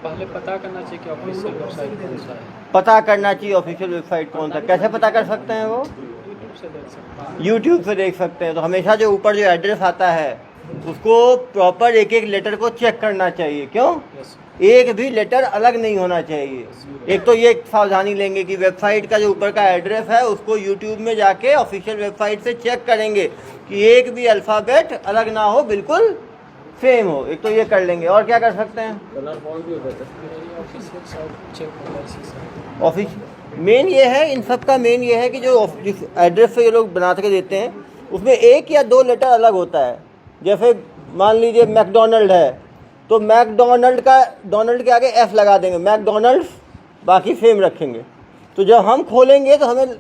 पहले पता करना चाहिए कि ऑफिशियल वेबसाइट कौन सा है। पता करना चाहिए ऑफिशियल वेबसाइट कौन सा। कैसे पता कर सकते हैं वो? यूट्यूब से देख सकते हैं। यूट्यूब से देख सकते हैं। तो हमेशा जो ऊपर जो एड्रेस आता है उसको प्रॉपर एक एक लेटर को चेक करना चाहिए। क्यों? यस। एक भी लेटर अलग नहीं होना चाहिए। एक तो ये सावधानी लेंगे कि वेबसाइट का जो ऊपर का एड्रेस है उसको यूट्यूब में जाके ऑफिशियल वेबसाइट से चेक करेंगे कि एक भी अल्फ़ाबेट अलग ना हो, बिल्कुल सेम हो। एक तो ये कर लेंगे। और क्या कर सकते हैं? ऑफिशियल साइट चेक होता है इसी से। ऑफिस मेन ये है, इन सब का मेन ये है कि जो जिस एड्रेस से ये लोग बना के देते हैं उसमें एक या दो लेटर अलग होता है। जैसे मान लीजिए मैकडोनल्ड है तो मैकडोनल्ड का डोनल्ड के आगे एफ लगा देंगे, मैकडोनल्ड्स, बाकी सेम रखेंगे। तो जब हम खोलेंगे तो हमें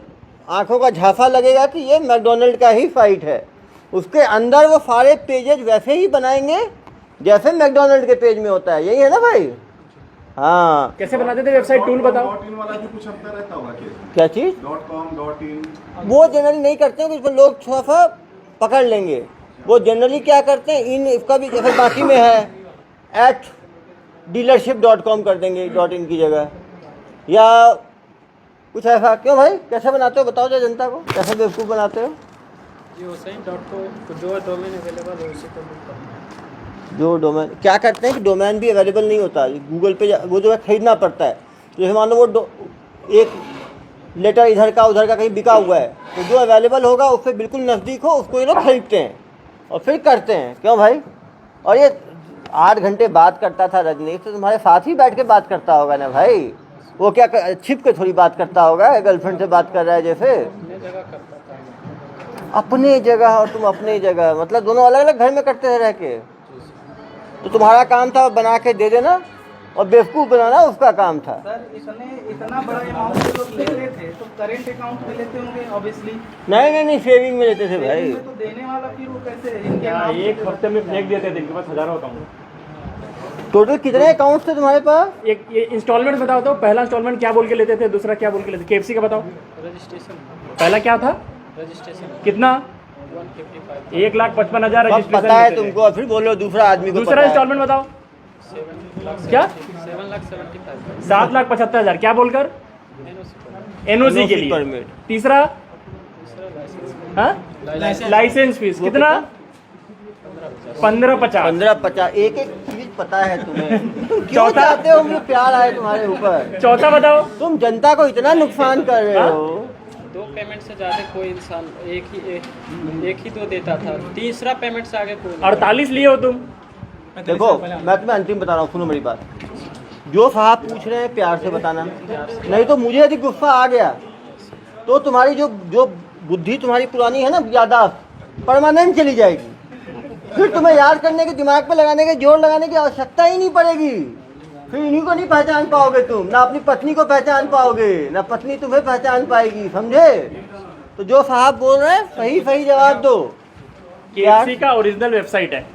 आंखों का झांसा लगेगा कि ये मैकडोनल्ड का ही साइट है। उसके अंदर वो सारे पेजेज वैसे ही बनाएंगे जैसे मैकडोनल्ड के पेज में होता है। यही है ना भाई? हाँ। कैसे बनाते थे वेबसाइट? टूल बताओ। .in वाला भी कुछ अंतर रहता होगा क्या चीज़? .com .in वो जनरली नहीं करते हैं, उसमें लोग थोड़ा सा पकड़ लेंगे। वो जनरली क्या करते हैं, इन इसका भी जैसे बाकी में है @dealership.com कर देंगे .in की जगह, या कुछ ऐसा। क्यों भाई, कैसे बनाते हो बताओ जरा जनता को, कैसे बेवकूफ़ बनाते हो? जी वैसे ही .co जो डोमेन अवेलेबल है उसी को बुक करना है। जो डोमेन क्या करते हैं कि डोमेन भी अवेलेबल नहीं होता, गूगल पे वो जो है खरीदना पड़ता है। तो जैसे मान लो वो एक लेटर इधर का उधर का कहीं बिका हुआ है, तो जो अवेलेबल होगा उससे बिल्कुल नज़दीक हो उसको ये लोग खरीदते हैं और फिर करते हैं। क्यों भाई? और ये 8 घंटे बात करता था रजनीश, तो तुम्हारे साथ ही बैठ के बात करता होगा ना भाई? वो क्या छिप के थोड़ी बात करता होगा, गर्लफ्रेंड से बात कर रहा है जैसे? अपने जगह करता था। अपने जगह और तुम अपनी जगह, मतलब दोनों अलग अलग घर में करते हैं रह के। तो तुम्हारा काम था बना के दे देना और बेवकूफ़ बनाना उसका काम था। सर इतना बड़ा अमाउंट जो लोग लेते थे तो करेंट अकाउंट में लेते होंगे ऑब्वियसली। नहीं सेविंग में लेते थे भाई। तो देने वाला फिर वो कैसे इनके अकाउंट एक हफ्ते में फेंक देते थे, इनके पास हज़ारों अकाउंट। टोटल कितने अकाउंट्स थे तुम्हारे पास? एक ये इंस्टॉलमेंट बताओ तो, पहला इंस्टॉलमेंट क्या बोल के लेते थे, दूसरा क्या बोल के लेते थे? KFC का बताओ, रजिस्ट्रेशन पहला क्या था, रजिस्ट्रेशन कितना? 155 1,55,000 अब रजिस्ट्रेशन पता है लेते थे। तुमको, और फिर बोलो दूसरा आदमी को दूसरा पता है। इंस्टॉलमेंट बताओ, 7 क्या? 7,75,000 7,75,000 क्या बोलकर? NOC के लिए। परमिट। तीसरा हाँ? लाइसेंस फीस कितना? 15,50। 15-50 एक एक चीज पता है तुम्हें। तुम क्यों चौथा? चाहते हो मुझे प्यार आए तुम्हारे ऊपर? चौथा बताओ। तुम जनता को इतना नुकसान कर रहे हाँ? हो। 2 पेमेंट से ज़्यादा कोई इंसान एक ही तो देता था, तीसरा पेमेंट से आगे कोई नहीं। 48 लिए हो तुम। देखो मैं तुम्हें अंतिम बता रहा हूँ, सुनो मेरी बात। जो साहब पूछ रहे हैं प्यार से बताना, नहीं तो मुझे यदि गुस्सा आ गया तो तुम्हारी जो बुद्धि तुम्हारी पुरानी है ना, यादाश्त परमानेंट चली जाएगी। फिर तुम्हें याद करने के, दिमाग पे लगाने के, जोर लगाने की आवश्यकता ही नहीं पड़ेगी। फिर इन्हीं को नहीं पहचान पाओगे तुम, ना अपनी पत्नी को पहचान पाओगे, ना पत्नी तुम्हें पहचान पाएगी, समझे? तो जो साहब बोल रहे हैं सही सही जवाब दो। KFC का ओरिजिनल वेबसाइट है,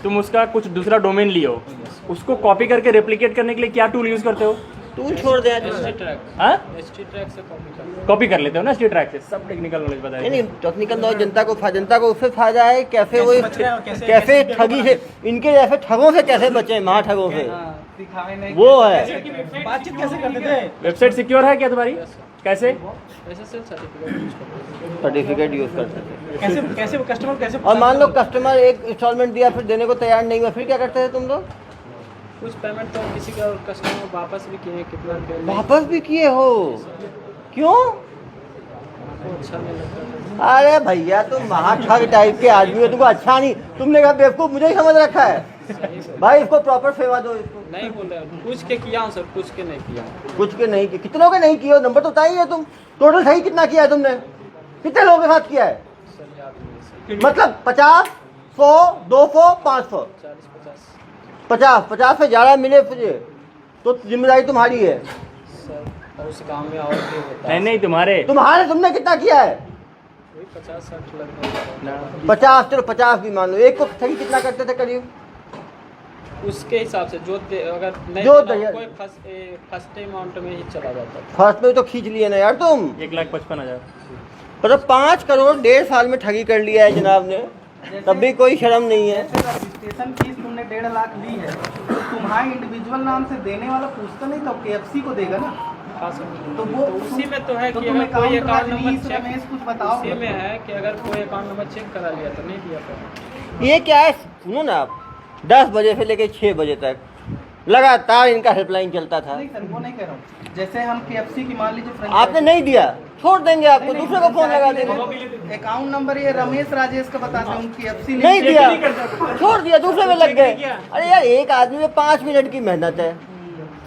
तुम उसका कुछ दूसरा डोमेन लिए हो, उसको कॉपी करके रेप्लिकेट करने के लिए क्या टूल यूज करते हो? टूल छोड़ दे। ST ट्रैक हाँ? ST ट्रैक से कॉपी कर कॉपी कर लेते हो ना ST ट्रैक से, सब टेक्निकल नॉलेज नहीं बताइए। नहीं, टेक्निकल नॉलेज जनता को उससे फायदा है, कैसे वो कैसे ठगी से, इनके जैसे ठगों से कैसे बचे, महा ठगों से, दिखावे नहीं वो है। बातचीत कैसे करते थे? वेबसाइट सिक्योर है क्या तुम्हारी? कैसे? SSL सर्टिफिकेट सर्टिफिकेट यूज करते थे। कैसे कैसे कस्टमर कैसे? और मान लो कस्टमर एक इंस्टॉलमेंट दिया फिर देने को तैयार नहीं हुआ, फिर क्या करते थे तुम लोग? कुछ पेमेंट तो किसी का कस्टमर वापस भी किए, कितना किए, वापस भी किए हो? क्यों? वो अच्छा नहीं लगता। अरे भैया तुम महाठग टाइप के आदमी हो, तुमको अच्छा नहीं, तुमने कहा बेवकूफ मुझे ही समझ रखा है। भाई इसको प्रॉपर सेवा दो इसको। नहीं बोल रहे, पूछ के किया हूँ सर, पूछ के नहीं किया हूँ। कुछ के नहीं किए, कितनों के नहीं किए हो? नंबर तो बताइए तुम, टोटल सही कितना किया है तुमने? कितने लोगों के साथ किया है? सर याद नहीं सर। मतलब 50, 100, 200, 500, 40-50 50 से ज़्यादा मिले तुझे तो जिम्मेदारी तुम्हारी है। सर, और उस गांव में और भी होता नहीं है। नहीं तुम्हारे तुमने कितना किया है? वही 50-60 लगभग। 50, चलो 50 भी मान लो। एक को ठगी कितना करते थे करीब? उसके हिसाब से अगर नहीं जो देना, कोई फर्स्ट अमाउंट में ही चला जाता था। फर्स्ट में तो खींच लिए ना यार तुम। 1,55,000। मतलब 5 करोड़ 1.5 साल में ठगी कर लिया है जनाब ने, तब भी कोई शर्म नहीं है। जैसे रजिस्ट्रेशन फीस तुमने 1.5 लाख ली है, तो तुम्हारे इंडिविजुअल नाम से देने वाला पूछता नहीं तो KFC को देगा ना? हाँ सर। तो वो उसी में तो है तो कि तुम अगर कोई account account number Rajneesh check, Ramesh कुछ बताओ। उसी में है कि अगर कोई अकाउंट नंबर चेक करा लिया तो नहीं दिया था। ये क्या है, सुनो ना आप, 10 बजे से लेकर 6 बजे तक लगातार इनका हेल्पलाइन चलता था। नहीं सर, वो नहीं कह रहा हूँ। जैसे हम KFC की मान लीजिए franchise- आपने नहीं दिया, छोड़ देंगे आपको, दूसरे को फोन लगा देंगे। अकाउंट नंबर ये रमेश राजेश का बताते हैं, KFC नहीं दिया, छोड़ दिया, दूसरे में लग गए। अरे यार एक आदमी में 5 मिनट की मेहनत है,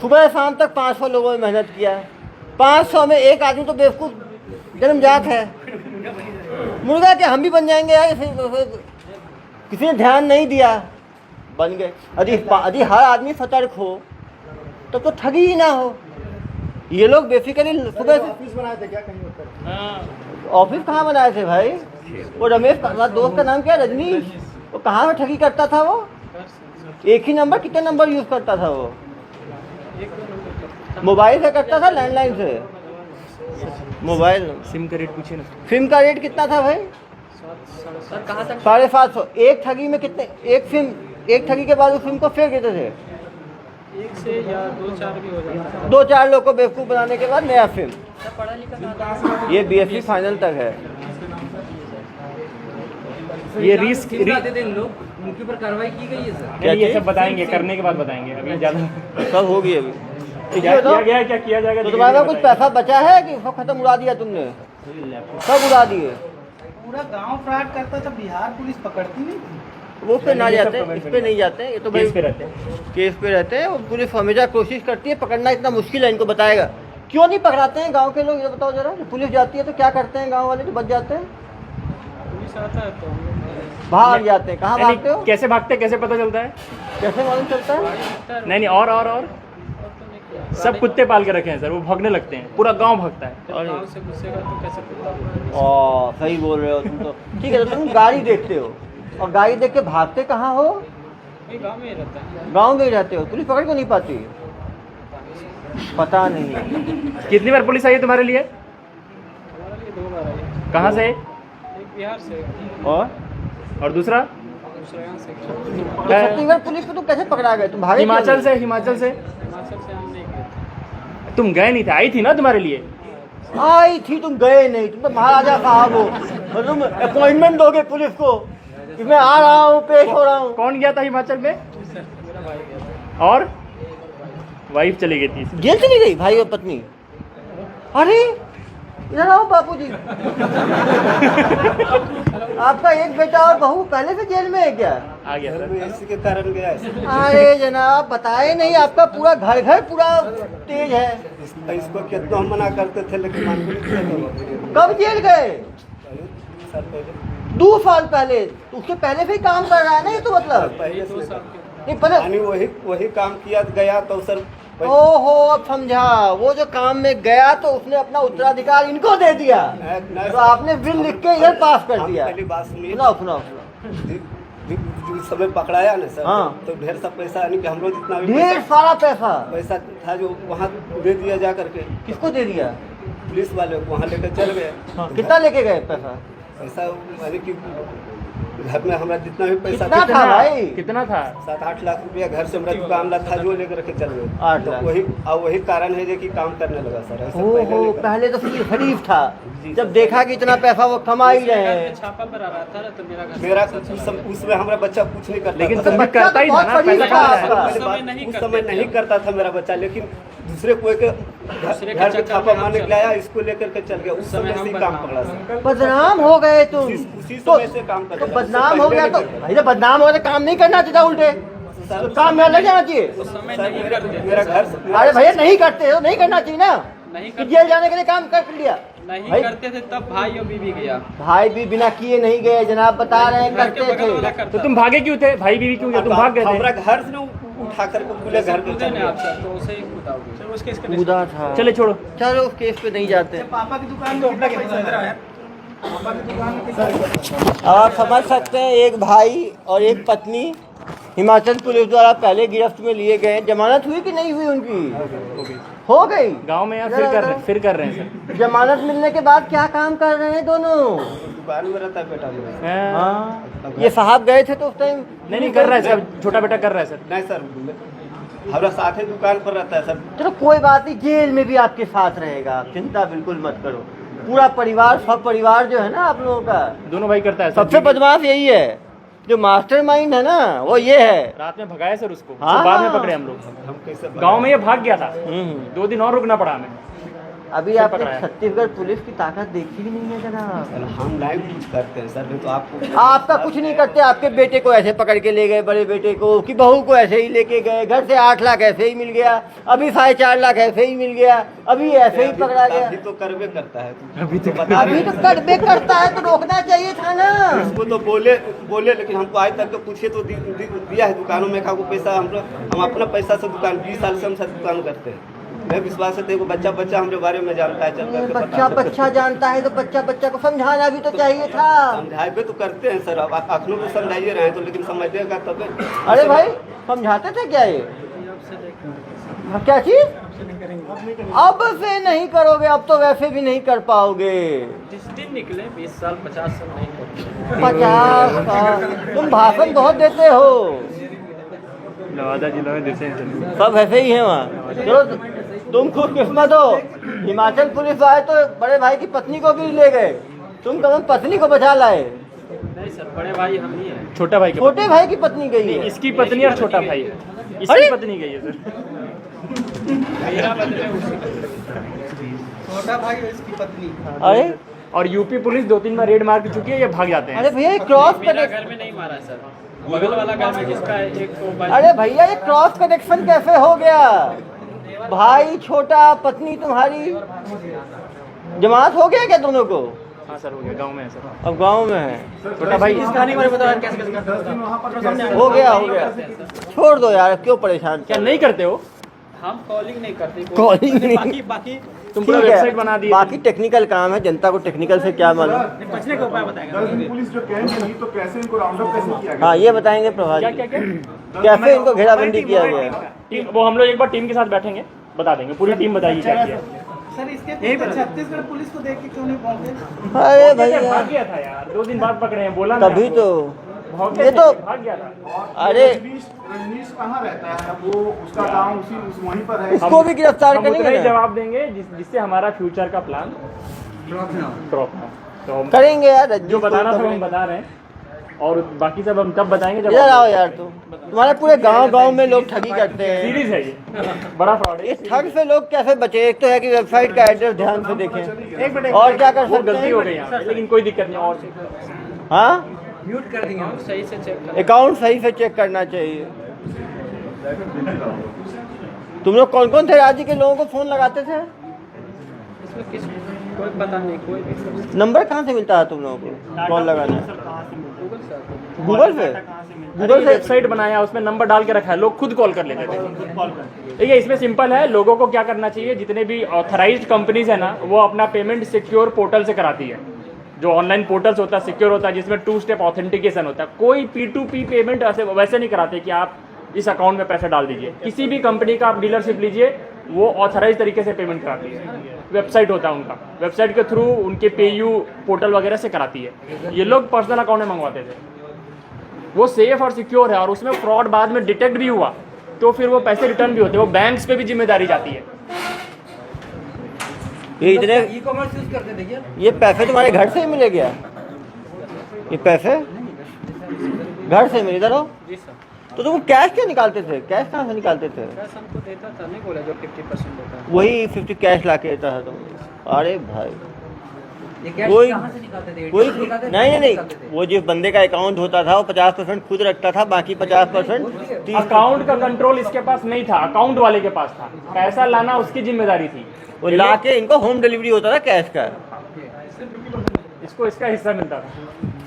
सुबह शाम तक 500 लोगों ने मेहनत किया है। 500 में एक आदमी तो बेवकूफ जन्मजात है। मुर्गा के हम भी बन जाएंगे यार, किसी ने ध्यान नहीं दिया, बन गए। यदि हर आदमी सतर्क हो तब तो ठगी ही ना हो। ये लोग बेसिकली सुबह ऑफिस बनाए थे क्या कहीं होकर? ऑफिस कहाँ बनाए थे भाई? वो रमेश का दोस्त का नाम क्या है, रजनीश, वो कहाँ में ठगी करता था? वो एक ही नंबर, कितने नंबर यूज करता था वो? मोबाइल से करता था, लैंडलाइन से? मोबाइल। सिम का रेट पूछिए ना। सिम का रेट कितना था भाई? सर कहाँ तक? 750। एक ठगी में कितने, एक ठगी के बाद उस सिम को फेंक देते थे। 1 से या 2-4 भी हो जाता है। 2-4 लोग को बेवकूफ़ बनाने के बाद नया सिम। सर पढ़ा लिखा था। ये BSc फाइनल तक है। ये रिस्क उनके ऊपर कार्रवाई की गई है सर? क्या ये चीज़? सब बताएंगे, करने के बाद बताएंगे, अभी ज़्यादा सब होगी अभी। क्या किया गया है, क्या किया जाएगा। तो तुम्हारे पास कुछ पैसा बचा है कि सब खत्म उड़ा दिया तुमने? सब उड़ा दिए। पूरा गांव फ्रॉड करता था, बिहार पुलिस पकड़ती नहीं थी। वो पे ना जाते, इस पे नहीं जाते, ये तो भाई केस पे रहते हैं। केस पे रहते हैं। वो पुलिस हमेशा कोशिश करती है, पकड़ना इतना मुश्किल है, इनको बताएगा क्यों नहीं पकड़ाते हैं गांव के लोग, ये बताओ जरा। पुलिस जाती है तो क्या करते हैं गांव वाले, जो बच जाते हैं? पुलिस आता है तो हम लोग भाग जाते हैं। कहाँ यानी भागते हो? कैसे भागते, कैसे पता चलता है? कैसे मालूम चलता है? नहीं नहीं, और सब कुत्ते पाल के रखे हैं सर, वो भागने लगते हैं, पूरा गांव भागता है। जब गाँव से घुसेगा तो कैसे पता? सही बोल रहे हो तुम तो। ठीक है, तो तुम गाड़ी देखते हो और गाड़ी देख के भागते कहाँ हो? ये गांव में ही रहता है। गांव में ही रहते हो, पुलिस पकड़ क्यों नहीं पाती? पता नहीं। कितनी बार पुलिस आई है तुम्हारे लिए? हमारे लिए 2 बार आई। कहाँ से? एक बिहार से और दूसरा? दूसरा यहाँ से। तो छत्तीसगढ़ पुलिस को तुम कैसे पकड़ा गए? तुम भागे क्यों हिमाचल नहीं? से? हिमाचल से हिमाचल से हम नहीं गए थे। तुम गए नहीं थे, आई थी ना तुम्हारे लिए? आई थी, तुम गए नहीं। तुम तो महाराजा साहब हो और तुम अपॉइंटमेंट दोगे पुलिस को कि मैं आ रहा हूँ, पेश हो रहा हूँ। कौन गया था हिमाचल में? मेरा भाई गया था। और वाइफ चली गई थी। जेल चली गई भाई और पत्नी? अरे इधर आओ बापूजी। आपका एक बेटा और बहू पहले से जेल में है क्या? आ गया सर सर। मैं इसी के कारण गया है। अरे जनाब बताए नहीं, आपका पूरा घर घर पूरा तेज है। इसको कितना हम मना करते थे लेकिन मानते नहीं थे। कब जेल गए? सर पहले 2 साल पहले। तो उसके पहले से ही काम कर रहा है ना ये तो मतलब? पहले 2 से साल के। नहीं पहले। यानी वही काम किया गया तो सर ओहो अब समझा। वो जो काम में गया तो उसने अपना उत्तराधिकार इनको दे दिया, तो आपने बिल लिख के इधर पास कर दिया। पहली बात सुनिए। सुनाओ सुनाओ। जो समय पकड़ाया ना सर, हाँ। तो ढेर सा पैसा यानी कि हम लोग जितना भी ढेर सारा पैसा पैसा था जो वहाँ दे दिया जा करके किसको दे दिया? पुलिस वाले को वहाँ लेकर चल गए। कितना लेके गए पैसा? पैसा यानी कि घर में हमारा जितना भी पैसा कितना था भाई? कितना था? 7-8 लाख रुपया घर से हमारा दुकान ला था जो लेकर के चल गए। 8 तो लाख। वही कारण है जो कि काम करने लगा सर। ऐसे पहले ओहो नहीं करता। पहले तो फिर खरीफ था, जब देखा कि इतना पैसा वो कमा ही रहे हैं। छापा पर आ रहा था ना तो मेरा घर मेरा उसमें हमारा बच्चा कुछ नहीं करता लेकिन था। तुम भी बच्चा करता ही तो था बहुत ना, शरीफ पैसा था कमा रहा है। आपका। पहले समय बात नहीं उस करते समय थे नहीं हम। करता था मेरा बच्चा, लेकिन दूसरे कोई के दूसरे के घर के चक्कर छापा में हम मारने चल के लाया, रहे। इसको लेकर के चल गया। उस समय हम से ही बदनाम काम पकड़ा सर। बदनाम हो गए तुम। उसी तो समय से काम करते तो थे। बदनाम उससे हो गया पहले तो नहीं करता। भाई जब बदनाम हो गया तो काम नहीं करना चाहिए उल्टे, तो काम में लग जाना चाहिए। उस समय सर नहीं करते थे। मेरा घर अरे भैया नहीं करते हो, नहीं करना चाहिए ना। नहीं कि करते जेल जाने के लिए काम कर लिया। नहीं भाई- करते थे तब भाई और बीवी गया। भाई भी बिना किए नहीं गए जनाब, बता रहे हैं घर के करते बगल वाला थे। करता तो तुम भागे क्यों थे? भाई बीवी क्यों गए? तुम भाग गए हमारा थे। घर से ना उठा करके पूरे घर पे कूदे चल ने गया। आपसे तो उसे ही कूदाओगे। उसके इसके कूदा था। चले छोड़ो। चलो उस केस पे नहीं जाते। पापा की दुकान में कितना पैसा है? पापा की दुकान में कितना पैसा? अब आप समझ सकते हैं, एक भाई और एक पत्नी हिमाचल पुलिस द्वारा पहले गिरफ्त में लिए गए। जमानत हुई कि नहीं हुई उनकी? हो गई। गांव में यार फिर कर रहे हैं सर। जमानत मिलने के बाद क्या काम कर रहे हैं दोनों? दुकान में रहता है बेटा मेरा। हाँ ये साहब गए थे तो उस टाइम नहीं कर रहा है सर, छोटा बेटा कर रहा है सर। नहीं सर, हमारा साथ ही दुकान पर रहता है सर। चलो कोई बात नहीं, जेल में भी आपके साथ रहेगा, आप चिंता बिल्कुल मत करो। पूरा परिवार, सब परिवार जो है ना आप लोगों का, दोनों भाई करता है सर। सबसे बदमाश यही है, जो मास्टरमाइंड है ना वो ये है। रात में भगाया सर उसको, हाँ। उसको बाद में पकड़े हम लोग। हम कैसे गांव में ये भाग गया था, हम्म। 2 दिन और रुकना पड़ा हमें। अभी फिर आपने पकड़ाया। छत्तीसगढ़ पुलिस की ताकत देखी ही नहीं है जनाब। सर, हम लाइव कुछ करते हैं सर, नहीं तो आपको आपका कुछ नहीं करते। आपके बेटे को ऐसे पकड़ के ले गए, बड़े बेटे को, कि बहू को ऐसे ही लेके गए, घर से 8 लाख ऐसे ही मिल गया, अभी 4.5 लाख ऐसे ही मिल गया, अभी ऐसे ही पकड़ा गया। अभी तो करवे करता है। अभी तो अभी तो करबे करता है तो रोकना चाहिए था ना। उसको तो बोले लेकिन हमको आज तक तो पूछे तो दिया है दुकानों में का पैसा। हम अपना पैसा से दुकान 20 साल से हम सब दुकान करते हैं। मैं विश्वास है देखो बच्चा हमारे बारे में जानता है, चल करके बच्चा बच्चा जानता है तो बच्चा को समझाना भी तो चाहिए था। समझाए तो करते हैं सर, अब अखनों को समझाइए रहे हैं तो, लेकिन समझिएगा तब। अरे भाई समझाते थे क्या ये? क्या चीज? अब से नहीं करोगे, अब तो वैसे भी नहीं कर पाओगे। जिस दिन निकले 20 साल 50 साल नहीं करते। 50 साल तुम भाषण बहुत देते हो, नवादा जिला में देते हैं। सब ऐसे ही है वहाँ। चलो तुम खुद किस्मत हो, हिमाचल पुलिस आए तो बड़े भाई की पत्नी को भी ले गए, तुम कम पत्नी को बचा लाए। नहीं सर, बड़े भाई हम ही हैं। छोटा भाई के छोटे भाई की पत्नी गई है। इसकी पत्नी और छोटा भाई है, अरे! इसकी पत्नी गई है सर। मेरा बदले उसी छोटा भाई और इसकी पत्नी। अरे और यूपी पुलिस 2-3 बार रेड मार चुकी है, ये भाग जाते अरे हैं। भैया ये क्रॉस मेरा कनेक्शन, घर में नहीं मारा है सर, बगल वाला घर में जिसका एक तो भाई। अरे भैया ये क्रॉस कनेक्शन कैसे हो गया? भाई छोटा, पत्नी तुम्हारी, जमानत हो गया क्या दोनों को? हाँ सर, हो गया, गांव में है सर। अब गांव में है, छोटा भाई हो गया। छोड़ दो यार, क्यों परेशान क्या कर नहीं करते हो? हम कॉलिंग नहीं करते, Calling नहीं। बाकी तुम पूरा ठीक वेबसाइट बना है, दिए। बाकी टेक्निकल काम है, जनता को टेक्निकल से क्या मालूम। बचने का उपाय बताएगा। 10 दिन पुलिस जो कैंप की तो कैसे इनको राउंड अप कैसे किया गया? हाँ ये बताएंगे प्रभात क्या जी, क्या क्या कैसे इनको घेराबंदी किया गया है। वो हम लोग एक बार टीम के साथ बैठेंगे, बता देंगे, पूरी टीम बताइए क्या किया। सर इसके पीछे छत्तीसगढ़ पुलिस को देख के क्यों नहीं पहुंचे? अरे भाग भैया गया था यार, 2 दिन बाद पकड़े हैं, बोला ना तभी आपको। तो भागे ये थे, तो भाग गया था। अरे रजनीश कहाँ रहता है? वो उसका गांव उसी वहीं पर है। इसको भी गिरफ्तार हम उतना करेंगे ही ना? जवाब देंगे जिससे हमारा फ्यूचर का प्लान ड्रॉप ना हो। ड्रॉप है। तो हम करेंगे यार, जो बताना था हम बता रहे हैं, और बाकी सब हम तब बताएंगे जब इधर आओ यार, तुम्हारे पूरे गांव में लोग ठगी करते हैं। सीरीज है ये, बड़ा फ्रॉड है। इस ठग से लोग कैसे बचे? एक तो है कि वेबसाइट का एड्रेस ध्यान से देखें, एक मिनट, और क्या कर वो सकते गलती हो हैं? गई यहाँ पे, लेकिन कोई दिक्कत नहीं। और हाँ, म्यूट कर देंगे हम। सही से चेक कर। अकाउंट सही से चेक करना चाहिए। तुम लोग कौन कौन थे राज्य के लोगों को फोन लगाते थे? इसमें किस कोई पता नहीं, कोई भी नंबर कहाँ से मिलता है तुम लोगों को कॉल लगाना? गूगल से गूगल से? गूगल से वेबसाइट बनाया, उसमें नंबर डाल के रखा है, लोग खुद कॉल कर लेते थे। देखिए इसमें सिंपल है, लोगों को क्या करना चाहिए, जितने भी ऑथराइज्ड कंपनीज है ना, वो अपना पेमेंट सिक्योर पोर्टल से कराती है। जो ऑनलाइन पोर्टल्स होता है, सिक्योर होता है, जिसमें 2 स्टेप ऑथेंटिकेशन होता है। कोई P2P पेमेंट ऐसे वैसे नहीं कराते कि आप इस अकाउंट में पैसे डाल दीजिए। किसी भी कंपनी का आप डीलरशिप लीजिए, वो ऑथराइज तरीके से पेमेंट कराती है। वेबसाइट होता है उनका, वेबसाइट के थ्रू उनके पेयू पोर्टल वगैरह से कराती है। ये लोग पर्सनल अकाउंट में मंगवाते थे, वो सेफ और सिक्योर है, और उसमें फ्रॉड बाद में डिटेक्ट भी हुआ तो फिर वो पैसे रिटर्न भी होते हैं। वो बैंक्स पे भी जिम्मेदारी जाती है। ये इतने ई कॉमर्स यूज करते थे क्या? ये पैसे तुम्हारे घर से ही मिले क्या? ये पैसे घर से मिले? इधर हो। जी सर। तो तुम कैश क्यों निकालते थे? कैश कहाँ से निकालते थे? कैश हमको देता था, नहीं बोला जो 50% देता है। वही 50 कैश ला के देता है तुम? अरे भाई, ये कैश कोई कहाँ से निकालते थे? कोई ATM से निकालते थे? नहीं नहीं निकालते थे? वो जिस बंदे का अकाउंट होता था वो 50% खुद रखता था, बाकी 50% अकाउंट का कंट्रोल इसके पास नहीं था, अकाउंट वाले के पास था। पैसा लाना उसकी जिम्मेदारी थी। वो ला के इनको होम डिलीवरी होता था कैश का। इसको इसका हिस्सा मिलता था,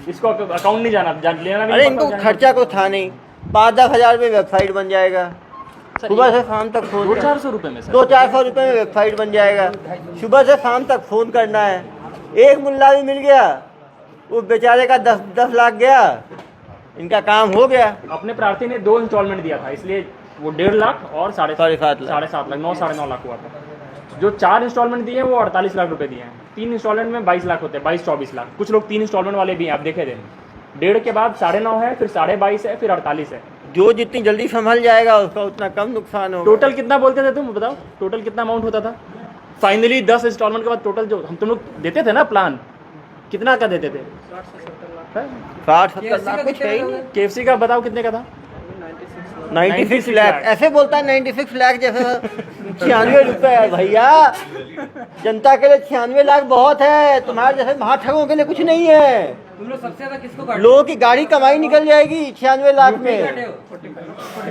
इसको अकाउंट नहीं लेना भी अरे नहीं इनको पता, खर्चा को था नहीं, 5-10 हज़ार में वेबसाइट बन जाएगा। सुबह से शाम तक फोन 200-400 रुपए में सर। 200-400 रुपए में वेबसाइट बन जाएगा। सुबह से शाम तक फोन करना है। एक मुल्ला भी मिल गया, वो बेचारे का 10 लाख गया, इनका काम हो गया। अपने प्रार्थी ने 2 इंस्टॉलमेंट दिया था, इसलिए वो 1.5 लाख और 7.5 लाख, 9-9.5 लाख हुआ था। जो 4 इंस्टॉलमेंट दिए वो 48 लाख रुपए दिए हैं। 3 इंस्टॉलमेंट में 22 लाख होते हैं, 22-24 लाख। कुछ लोग 3 इंस्टॉलमेंट वाले भी हैं, आप देखे थे। 1.5 के बाद 9.5 है, फिर 22.5 है, फिर 48 है। जो जितनी जल्दी संभल जाएगा उसका उतना कम नुकसान होगा। टोटल कितना बोलते थे तुम बताओ? टोटल कितना अमाउंट होता था फाइनली? 10 इंस्टॉलमेंट के बाद टोटल जो तुम लोग देते थे ना प्लान, कितना का देते थे? 60-70 लाख कुछ है ही नहीं। KFC का बताओ कितने का था? 96 लाख। ऐसे बोलता है 96 लाख जैसे 96 रुपए है भैया। जनता के लिए 96 लाख बहुत है, तुम्हारे जैसे महाठगों के लिए कुछ नहीं है। तुम लोग सबसे ज्यादा किसको काटे? लोगों की गाड़ी कमाई निकल जाएगी 96 लाख में। काटे हो?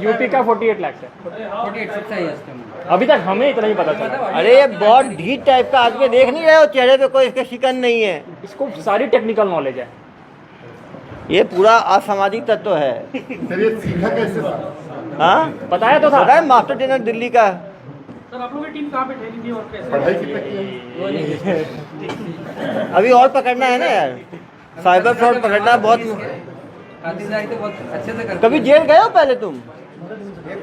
यूपी का 48 लाख है 48 सबसे हाईएस्ट है। अभी तक, हमें इतना ही पता चला। अरे ये बहुत ढीठ टाइप का आदमी, देख नहीं रहे हो चेहरे पे कोई इसके शिकन नहीं है। इसको सारी टेक्निकल नॉलेज है। ये पूरा असामाजिक तत्व है। सर ये सीखा कैसे? हाँ बताया तो था। पता है मास्टर ट्रेनर दिल्ली का। सर आप लोगों की टीम कहाँ पे ठहरी थी और कैसे? पढ़ाई कितनी की है? अभी और पकड़ना है ना यार, साइबर फ्रॉड पकड़ना बहुत। खातिरदारी तो बहुत अच्छे से करते कभी जेल गए हो पहले तुम?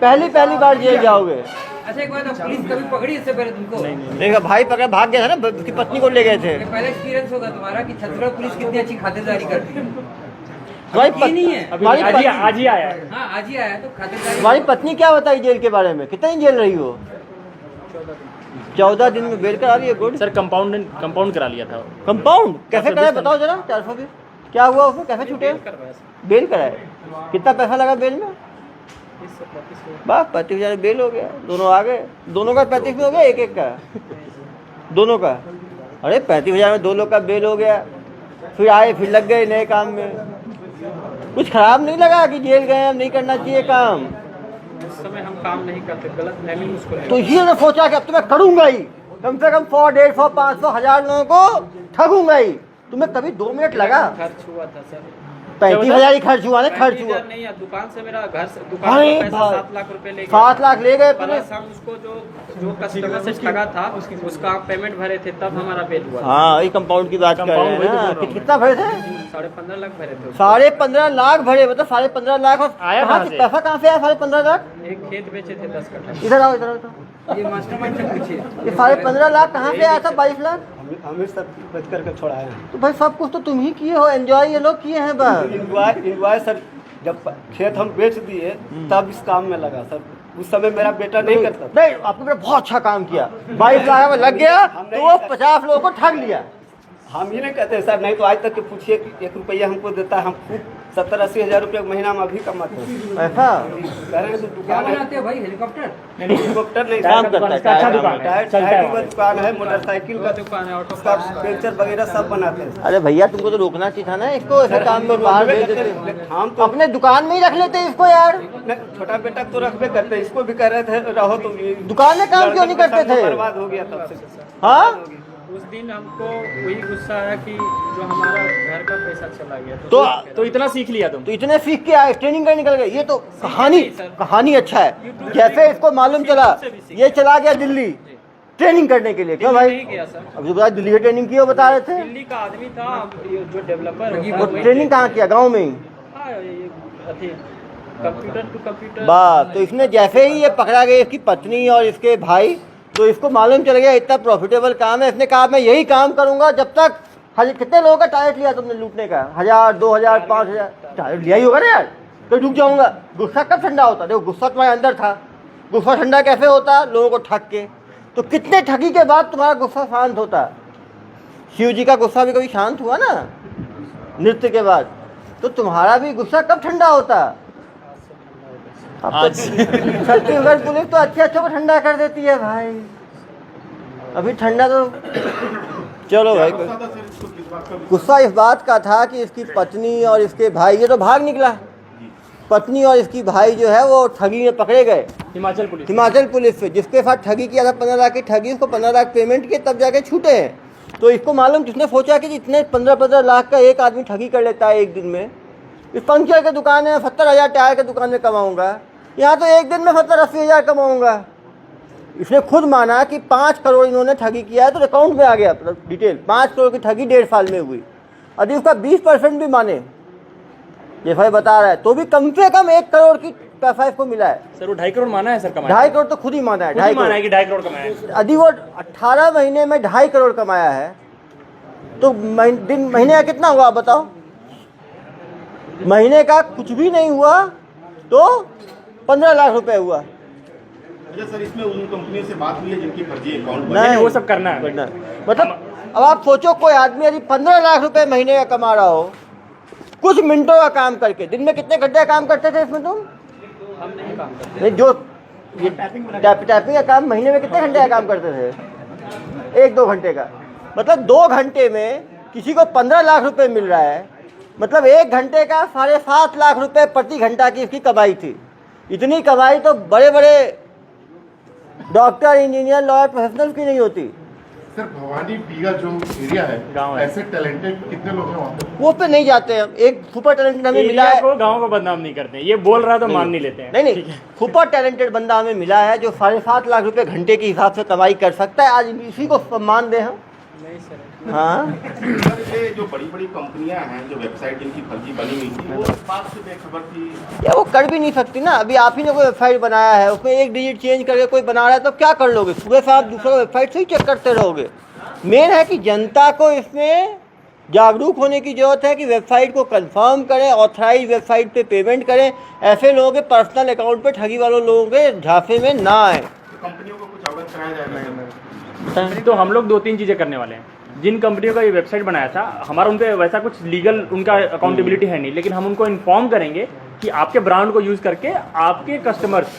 पहली बार जेल जाओगे? अच्छा एक बात, पुलिस कभी पकड़ी इससे पहले तुमको? नहीं भाई पकड़ भाग गया था ना, उसकी पत्नी को ले गए थे। ये पहला एक्सपीरियंस होगा तुम्हारा कि छत्तीसगढ़ पुलिस कितनी अच्छी खातिरदारी करती है। तुम्हारी ये नहीं है। अभी तुम्हारी आज ही आया है। हाँ आज ही आया तो खातिरदारी। तुम्हारी पत्नी क्या बताई जेल के बारे में? कितना जेल रही हो? 14 दिन में बेल करा रही है। गुड। सर कंपाउंड करा लिया था। कंपाउंड कैसे कराए बताओ जरा? 420 क्या हुआ उसमें? कैसे छूटे? बेल कराए। कितना पैसा लगा बेल में? 35,000 बेल हो गया। दोनों आ गए, दोनों का 35 में हो गया, एक का दोनों का। अरे 35,000 में 2 लोग का बेल हो गया। फिर आए, फिर लग गए नए काम में। कुछ खराब नहीं लगा कि जेल गए, अब नहीं करना चाहिए काम? उस समय हम काम नहीं करते, गलत फहमी उसको तो ये ने सोचा कि अब तो मैं करूंगा ही, कम से कम 100, 150, 500, 1000 लोगों को ठगूंगा ही। तुम्हें कभी 2 मिनट लगा? खर्च हुआ था सर। 35,000 ही खर्च हुआ ना, खर्च हुआ। 35,000 नहीं है, दुकान से मेरा घर से दुकान अरे का पैसा भाई, 7 लाख रुपए ले गए। 7 लाख ले गए पुलिस। प्लस हम उसको जो कस्टमर से ठगा था उसका पेमेंट भरे थे, तब हमारा बेल हुआ। हाँ, ये कंपाउंड की बात कर रहे हैं ना। कितना भरे थे? 15.5 लाख भरे थे। 15.5 लाख भरे, मतलब 15.5 लाख। और आया कहाँ कहाँ से से? पैसा कहाँ से आया 15.5 लाख? एक खेत बेचे थे 10 कट्ठा। इधर आओ, इधर आओ। ये मास्टरमाइंड से पूछिए। ये 15.5 लाख कहाँ से आया था? 22 लाख। हमें सब बच करके छोड़ा है। तो भाई सब कुछ तो तुम ही किए हो, एंजॉय ये लोग किए हैं बस। इंजॉय सर, जब खेत हम बेच दिए तब इस काम में लगा सर। उस समय मेरा बेटा नहीं करता था। नहीं, आपने बेटा बहुत अच्छा काम किया। 22 लाख में लग गया तो वो 50 लोगों को ठग लिया। हम ही नहीं कहते सर, नहीं तो आज तक के पूछिए कि 1 रुपया हमको देता है। हम खूब 70-80 हज़ार रुपये महीना में अभी कमाते हैं। ऐसा कह रहे हैं तो क्या दुकान है, बनाते हो भाई, हेलीकॉप्टर? हेलीकॉप्टर नहीं, काम करता है, इसका अच्छा दुकान है, टायर चलता टायर है। का दुकान है, मोटरसाइकिल का दुकान है, ऑटो उसका पेंचर वगैरह सब बनाते हैं। अरे भैया, तुमको तो रोकना चाहिए था ना इसको, ऐसे काम में बाहर भेज देते। हम तो अपने दुकान में ही रख लेते इसको यार। छोटा बेटा तो रखबे करते, इसको भी कह रहे थे रहो तो ये दुकान में काम क्यों नहीं करते थे? बर्बाद हो गया तब से। हाँ, उस दिन हमको वही गुस्सा आया कि जो हमारा घर का पैसा चला गया। तो इतना सीख लिया तुम? तो इतने सीख के आए, ट्रेनिंग कर निकल गए। ये तो कहानी अच्छा है। जैसे इसको मालूम चला ये चला गया दिल्ली ट्रेनिंग करने के लिए। क्यों भाई? नहीं गया सर, अभी तो दिल्ली की ट्रेनिंग की, वो बता रहे थे। दिल्ली का आदमी था जो डेवलपर वो ट्रेनिंग कहाँ किया? गाँव में ही? Computer to computer. बस, तो इसने जैसे ही ये पकड़ा गया, इसकी पत्नी और इसके भाई, तो इसको मालूम चल गया इतना प्रॉफिटेबल काम है। इसने कहा मैं यही काम करूंगा जब तक। कितने लोगों का टारगेट लिया तुमने लूटने का? 1000, 2000, 5000 टारगेट लिया ही होगा ना यार। तो रुक जाऊंगा। गुस्सा कब ठंडा होता? देखो, गुस्सा तुम्हारे अंदर था। गुस्सा ठंडा कैसे होता? लोगों को ठग के। तो कितने ठगी के बाद तुम्हारा गुस्सा शांत होता? शिव जी का गुस्सा भी कभी शांत हुआ ना नृत्य के बाद? तो तुम्हारा भी गुस्सा कब ठंडा होता? छत्तीसगढ़ पुलिस तो अच्छे अच्छे को ठंडा कर देती है भाई। अभी ठंडा तो चलो भाई। गुस्सा इस बात का था कि इसकी पत्नी और इसके भाई, ये तो भाग निकला। पत्नी और इसकी भाई जो है वो ठगी में पकड़े गए हिमाचल पुलिस से, जिसके साथ ठगी किया था 15 लाख की ठगी, उसको 15 लाख पेमेंट किए तब जाके छूटे हैं। तो इसको मालूम, जिसने सोचा कि इतने 15-15 लाख का एक आदमी ठगी कर लेता है एक दिन में। इस पंचर की दुकान है, 70,000 टायर की दुकान में कमाऊंगा, यहाँ तो एक दिन में 70-80 हज़ार कमाऊंगा। इसने खुद माना कि 5 करोड़ इन्होंने ठगी किया है, तो अकाउंट में आ गया डिटेल। 5 करोड़ की ठगी 1.5 साल में हुई। यदि उसका 20% भी माने, ये भाई बता रहा है, तो भी कम से कम 1 करोड़ की पैसा इसको मिला है। सर वो 2.5 करोड़ माना है सर कमाया? 2.5 करोड़ तो खुद ही माना है। 2.5 माना है कि 2.5 करोड़ कमाया है। यदि वो 18 महीने में 2.5 करोड़ कमाया है, तो महीने का कितना हुआ आप बताओ? महीने का कुछ भी नहीं हुआ तो 15 लाख रुपए हुआ। अच्छा सर, इसमें उन कंपनियों से बात हुई है जिनकी फर्जी अकाउंट नहीं, वो सब करना है। मतलब अब आप सोचो, कोई आदमी यदि 15 लाख रुपए महीने का कमा रहा हो, कुछ मिनटों का काम करके। दिन में कितने घंटे काम करते थे इसमें तुम? हम नहीं काम करते। नहीं, जो ये टाइपिंग का काम महीने में कितने घंटे का काम करते थे? 1-2 घंटे का। मतलब 2 घंटे में किसी को 15 लाख रुपए मिल रहा है। मतलब 1 घंटे का 7.5 लाख रुपए प्रति घंटा की इसकी कमाई थी। इतनी कमाई तो बड़े बड़े डॉक्टर, इंजीनियर, लॉयर, प्रोफेशनल की नहीं होती। सर, भवानी बीघा जो एरिया है, गाँव है, ऐसे टैलेंटेड कितने लोग हैं वहाँ पे? वो पे नहीं जाते हम। एक सुपर टैलेंटेड हमें मिला है। को गाँव को बदनाम नहीं करते हैं, ये बोल रहा तो मान नहीं लेते हैं। नहीं, सुपर टैलेंटेड बंदा हमें मिला है जो 7.5 लाख रुपए घंटे के हिसाब से कमाई कर सकता है। आज इसी को सम्मान दें हम। नहीं सर। हाँ, सर, ये जो बड़ी बड़ी कंपनियां हैं, जो वेबसाइट जिनकी फर्जी बनी हुई थी, वो इस बात से बेखबर थी। या वो कर भी नहीं सकती ना। अभी आप ही ने कोई वेबसाइट बनाया है, उसमें 1 डिजिट चेंज करके कोई बना रहा है, तो क्या कर लोगे? सुबह से आप दूसरा वेबसाइट से ही चेक करते रहोगे। मेन है कि जनता को इसमें जागरूक होने की जरूरत है कि वेबसाइट को कंफर्म करें, ऑथराइज वेबसाइट पे पेमेंट करें। ऐसे लोगों के पर्सनल अकाउंट पे ठगी वालों लोगों के झांसे में ना आए। तो कंपनियों को कुछ अवगत कराया जाएगा? तो हम लोग 2-3 चीज़ें करने वाले हैं। जिन कंपनियों का ये वेबसाइट बनाया था, हमारा उन पर वैसा कुछ लीगल उनका अकाउंटेबिलिटी है नहीं, लेकिन हम उनको इन्फॉर्म करेंगे कि आपके ब्रांड को यूज़ करके आपके कस्टमर्स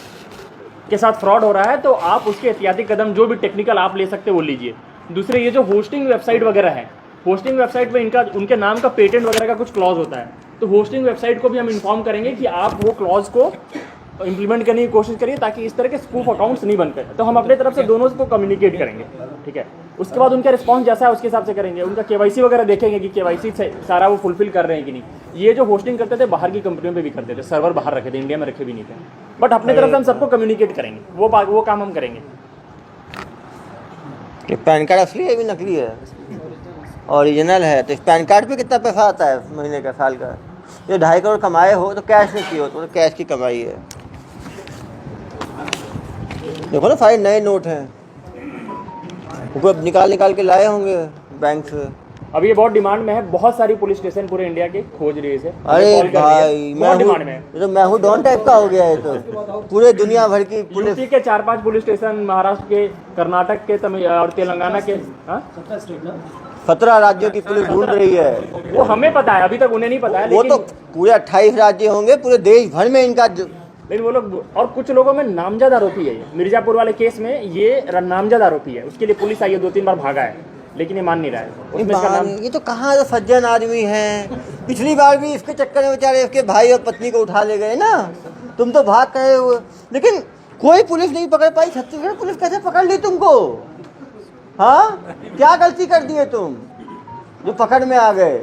के साथ फ्रॉड हो रहा है, तो आप उसके एहतियाती कदम जो भी टेक्निकल आप ले सकते हैं वो लीजिए। दूसरे, ये जो होस्टिंग वेबसाइट वगैरह है, होस्टिंग वेबसाइट में उनके नाम का पेटेंट वगैरह का कुछ क्लॉज होता है, तो होस्टिंग वेबसाइट को भी हम इन्फॉर्म करेंगे कि आप वो क्लॉज को इम्प्लीमेंट करने की कोशिश करिए, ताकि इस तरह के स्पूफ अकाउंट्स नहीं बन करें। तो हम अपने तरफ से दोनों को कम्युनिकेट करेंगे। ठीक है। उसके बाद उनका रिस्पॉन्स जैसा है उसके हिसाब से करेंगे, उनका केवाईसी वगैरह देखेंगे कि केवाईसी सारा वो फुलफिल कर रहे हैं कि नहीं। ये जो होस्टिंग करते थे बाहर की कंपनियों पे भी करते थे, सर्वर बाहर रखे थे, इंडिया में रखे भी नहीं थे। बट अपने तरफ से हम सबको कम्युनिकेट करेंगे, वो काम हम करेंगे। कि पैन कार्ड असली है भी नकली है, ओरिजिनल है। तो इस पैन कार्ड पे कितना पैसा आता है महीने का, साल का? ये 2.5 करोड़ कमाए हो तो कैश नहीं किए हो तो कैश की कमाई है। देखो ना सारे नए नोट हैं, वो निकाल के लाए होंगे बैंक से। अब ये बहुत डिमांड में है, बहुत सारी पुलिस स्टेशन पूरे इंडिया के खोज रही है इसे। अरे भाई बहुत डिमांड में है। ये तो मैं हूँ डॉन टाइप का हो गया है। तो पूरे दुनिया भर की पुलिस, यूपी के 4-5 पुलिस स्टेशन, महाराष्ट्र के, कर्नाटक के, तमिल और तेलंगाना के, 17 राज्यों की पुलिस ढूंढ रही है। वो हमें पता है, अभी तक उन्हें नहीं पता है। वो तो पूरे 28 राज्य होंगे, पूरे देश भर में इनका लेकिन वो लोग, और कुछ लोगों में नामजद आरोपी है। मिर्जापुर वाले केस में ये नामजद आरोपी है, उसके लिए पुलिस आई है, 2-3 बार भागा है, लेकिन ये मान नहीं रहा है। उसमें इसका नाम, ये तो कहाँ जो सज्जन आदमी हैं। पिछली बार भी इसके चक्कर में बेचारे इसके भाई और पत्नी को उठा ले गए ना, तुम तो भाग गए हुए। लेकिन कोई पुलिस नहीं पकड़ पाई। छत्तीसगढ़ पुलिस कैसे पकड़ ली तुमको? हाँ, क्या गलती कर दी है तुम जो पकड़ में आ गए?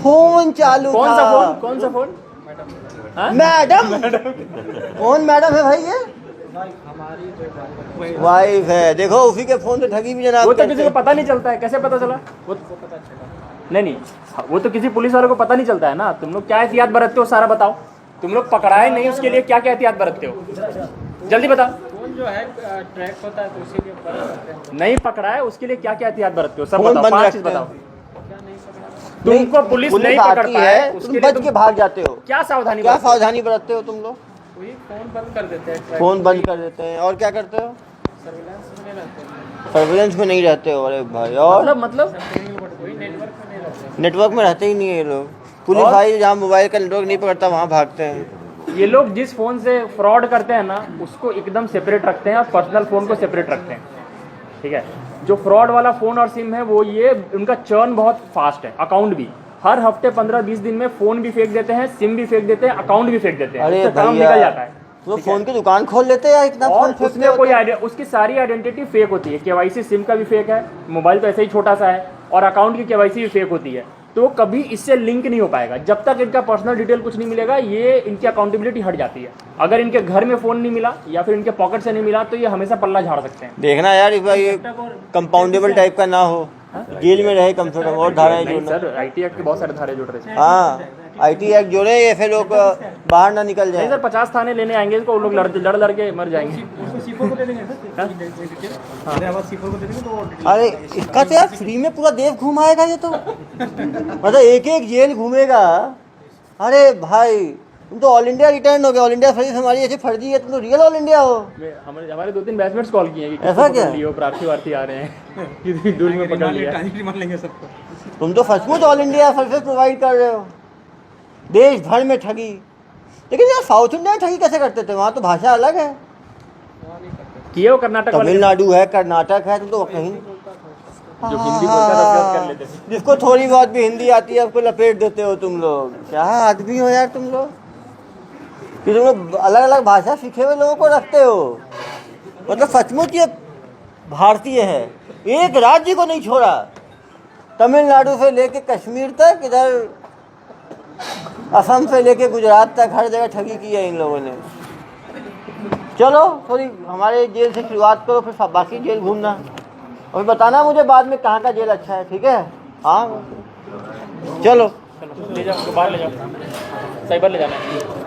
फोन चालू था। कौन सा फोन? मैडम, कौन मैडम है भाई? ये वाइफ है। देखो उसी के फोन से ठगी भी जनाब। वो तो किसी को पता नहीं चलता है, कैसे पता चला? वो नहीं, वो तो किसी पुलिस वाले को पता नहीं चलता है ना। तुम लोग क्या एहतियात बरतते हो सारा बताओ। तुम लोग पकड़ाए नहीं, उसके लिए क्या क्या एहतियात बरतते हो, जल्दी बताओ। फोन जो है ट्रैक होता है तो उसी के ऊपर नहीं पकड़ा है उसके लिए क्या क्या एहतियात बरतते हो, सब फोन बताओ। बंद 5 चीज रखते बताओ। तुमको पुलिस नहीं पकड़ पाए उसके लिए बच के भाग जाते हो। क्या सावधानी बरतते हो तुम लोग? वही फोन बंद कर देते हैं, फोन बंद कर देते हैं। और क्या करते हो? सर्विलांस में रहते हैं, सर्विलेंस में नहीं रहते हो? अरे भाई, और मतलब वही नेटवर्क में नहीं रहते हैं। नेटवर्क में रहते ही नहीं है ये लोग। पुलिस भाई जहाँ मोबाइल का नेटवर्क नहीं पकड़ता वहाँ भागते हैं। ये लोग जिस फोन से फ्रॉड करते हैं ना, उसको एकदम सेपरेट रखते हैं और पर्सनल फोन को सेपरेट रखते हैं, ठीक है। जो फ्रॉड वाला फोन और सिम है वो ये उनका चर्न बहुत फास्ट है। अकाउंट भी हर हफ्ते 15-20 दिन में फोन भी फेंक देते हैं, सिम भी फेंक देते हैं, अकाउंट भी फेंक देते हैं। अरे उससे काम निकल जाता है। तो फोन की दुकान खोल लेते हैं यार, इतना और फोन फेंकते उसमें हो कोई तो। उसकी सारी आइडेंटिटी फेक होती है। केवाईसी सिम का भी फेक है, मोबाइल तो ऐसे ही छोटा सा है, और अकाउंट की केवाईसी भी फेक होती है। तो कभी इससे लिंक नहीं हो पाएगा जब तक इनका पर्सनल डिटेल कुछ नहीं मिलेगा। ये इनकी अकाउंटेबिलिटी हट जाती है। अगर इनके घर में फोन नहीं मिला या फिर इनके पॉकेट से नहीं मिला तो ये हमेशा पल्ला झाड़ सकते हैं। देखना यार इस बार ये कंपाउंडेबल टाइप का ना हो, जेल में रहे कम से कम। और धाराएं नहीं जोड़ना। सर, IT एक्ट के बहुत सारे धारे जुड़ रहे हैं। हाँ, IT एक्ट जोड़े, ऐसे लोग बाहर ना निकल नहीं जाए। सर, 50 थाने लेने आएंगे तो वो लोग लड़ के मर जाएंगे। अरे इसका तो यार फ्री में पूरा देश घुमाएगा ये तो। मतलब एक एक जेल घूमेगा। अरे भाई तुम तो ऑल इंडिया रिटर्न हो गए। ऑल इंडिया सर्विस हमारी ऐसी फर्जी है, तुम तो रियल ऑल इंडिया हो। हमारे 2-3 बैचमेट्स कॉल किए हैं कि ऐसा क्या? लियो प्रार्थी आ रहे हैं कितनी दूर में पकड़ लिया। तुम तो सचमुच ऑल इंडिया सर्विस प्रोवाइड कर रहे हो, देश भर में ठगी। लेकिन यार साउथ इंडिया में ठगी कैसे करते थे? वहाँ तो भाषा अलग है। किए वो कर्नाटक वाले तमिलनाडु है, कर्नाटक है, तुम तो कहीं जो हिंदी बोलता था कर लेते थे। जिसको थोड़ी बहुत भी हिंदी आती है उसको लपेट देते हो तुम लोग। क्या आदमी हो यार तुम लोग कि तुम लोग अलग अलग भाषा सीखे हुए लोगों को रखते हो। मतलब सचमुच ये भारतीय है, एक राज्य को नहीं छोड़ा। तमिलनाडु से लेके कश्मीर तक, इधर असम से लेके गुजरात तक, हर जगह ठगी की है इन लोगों ने। चलो थोड़ी हमारे जेल से शुरुआत करो, फिर बाकी जेल घूमना और बताना मुझे बाद में कहाँ का जेल अच्छा है, ठीक है? हाँ चलो ले जाओ, बाहर ले जाओ, साइबर ले जाना है।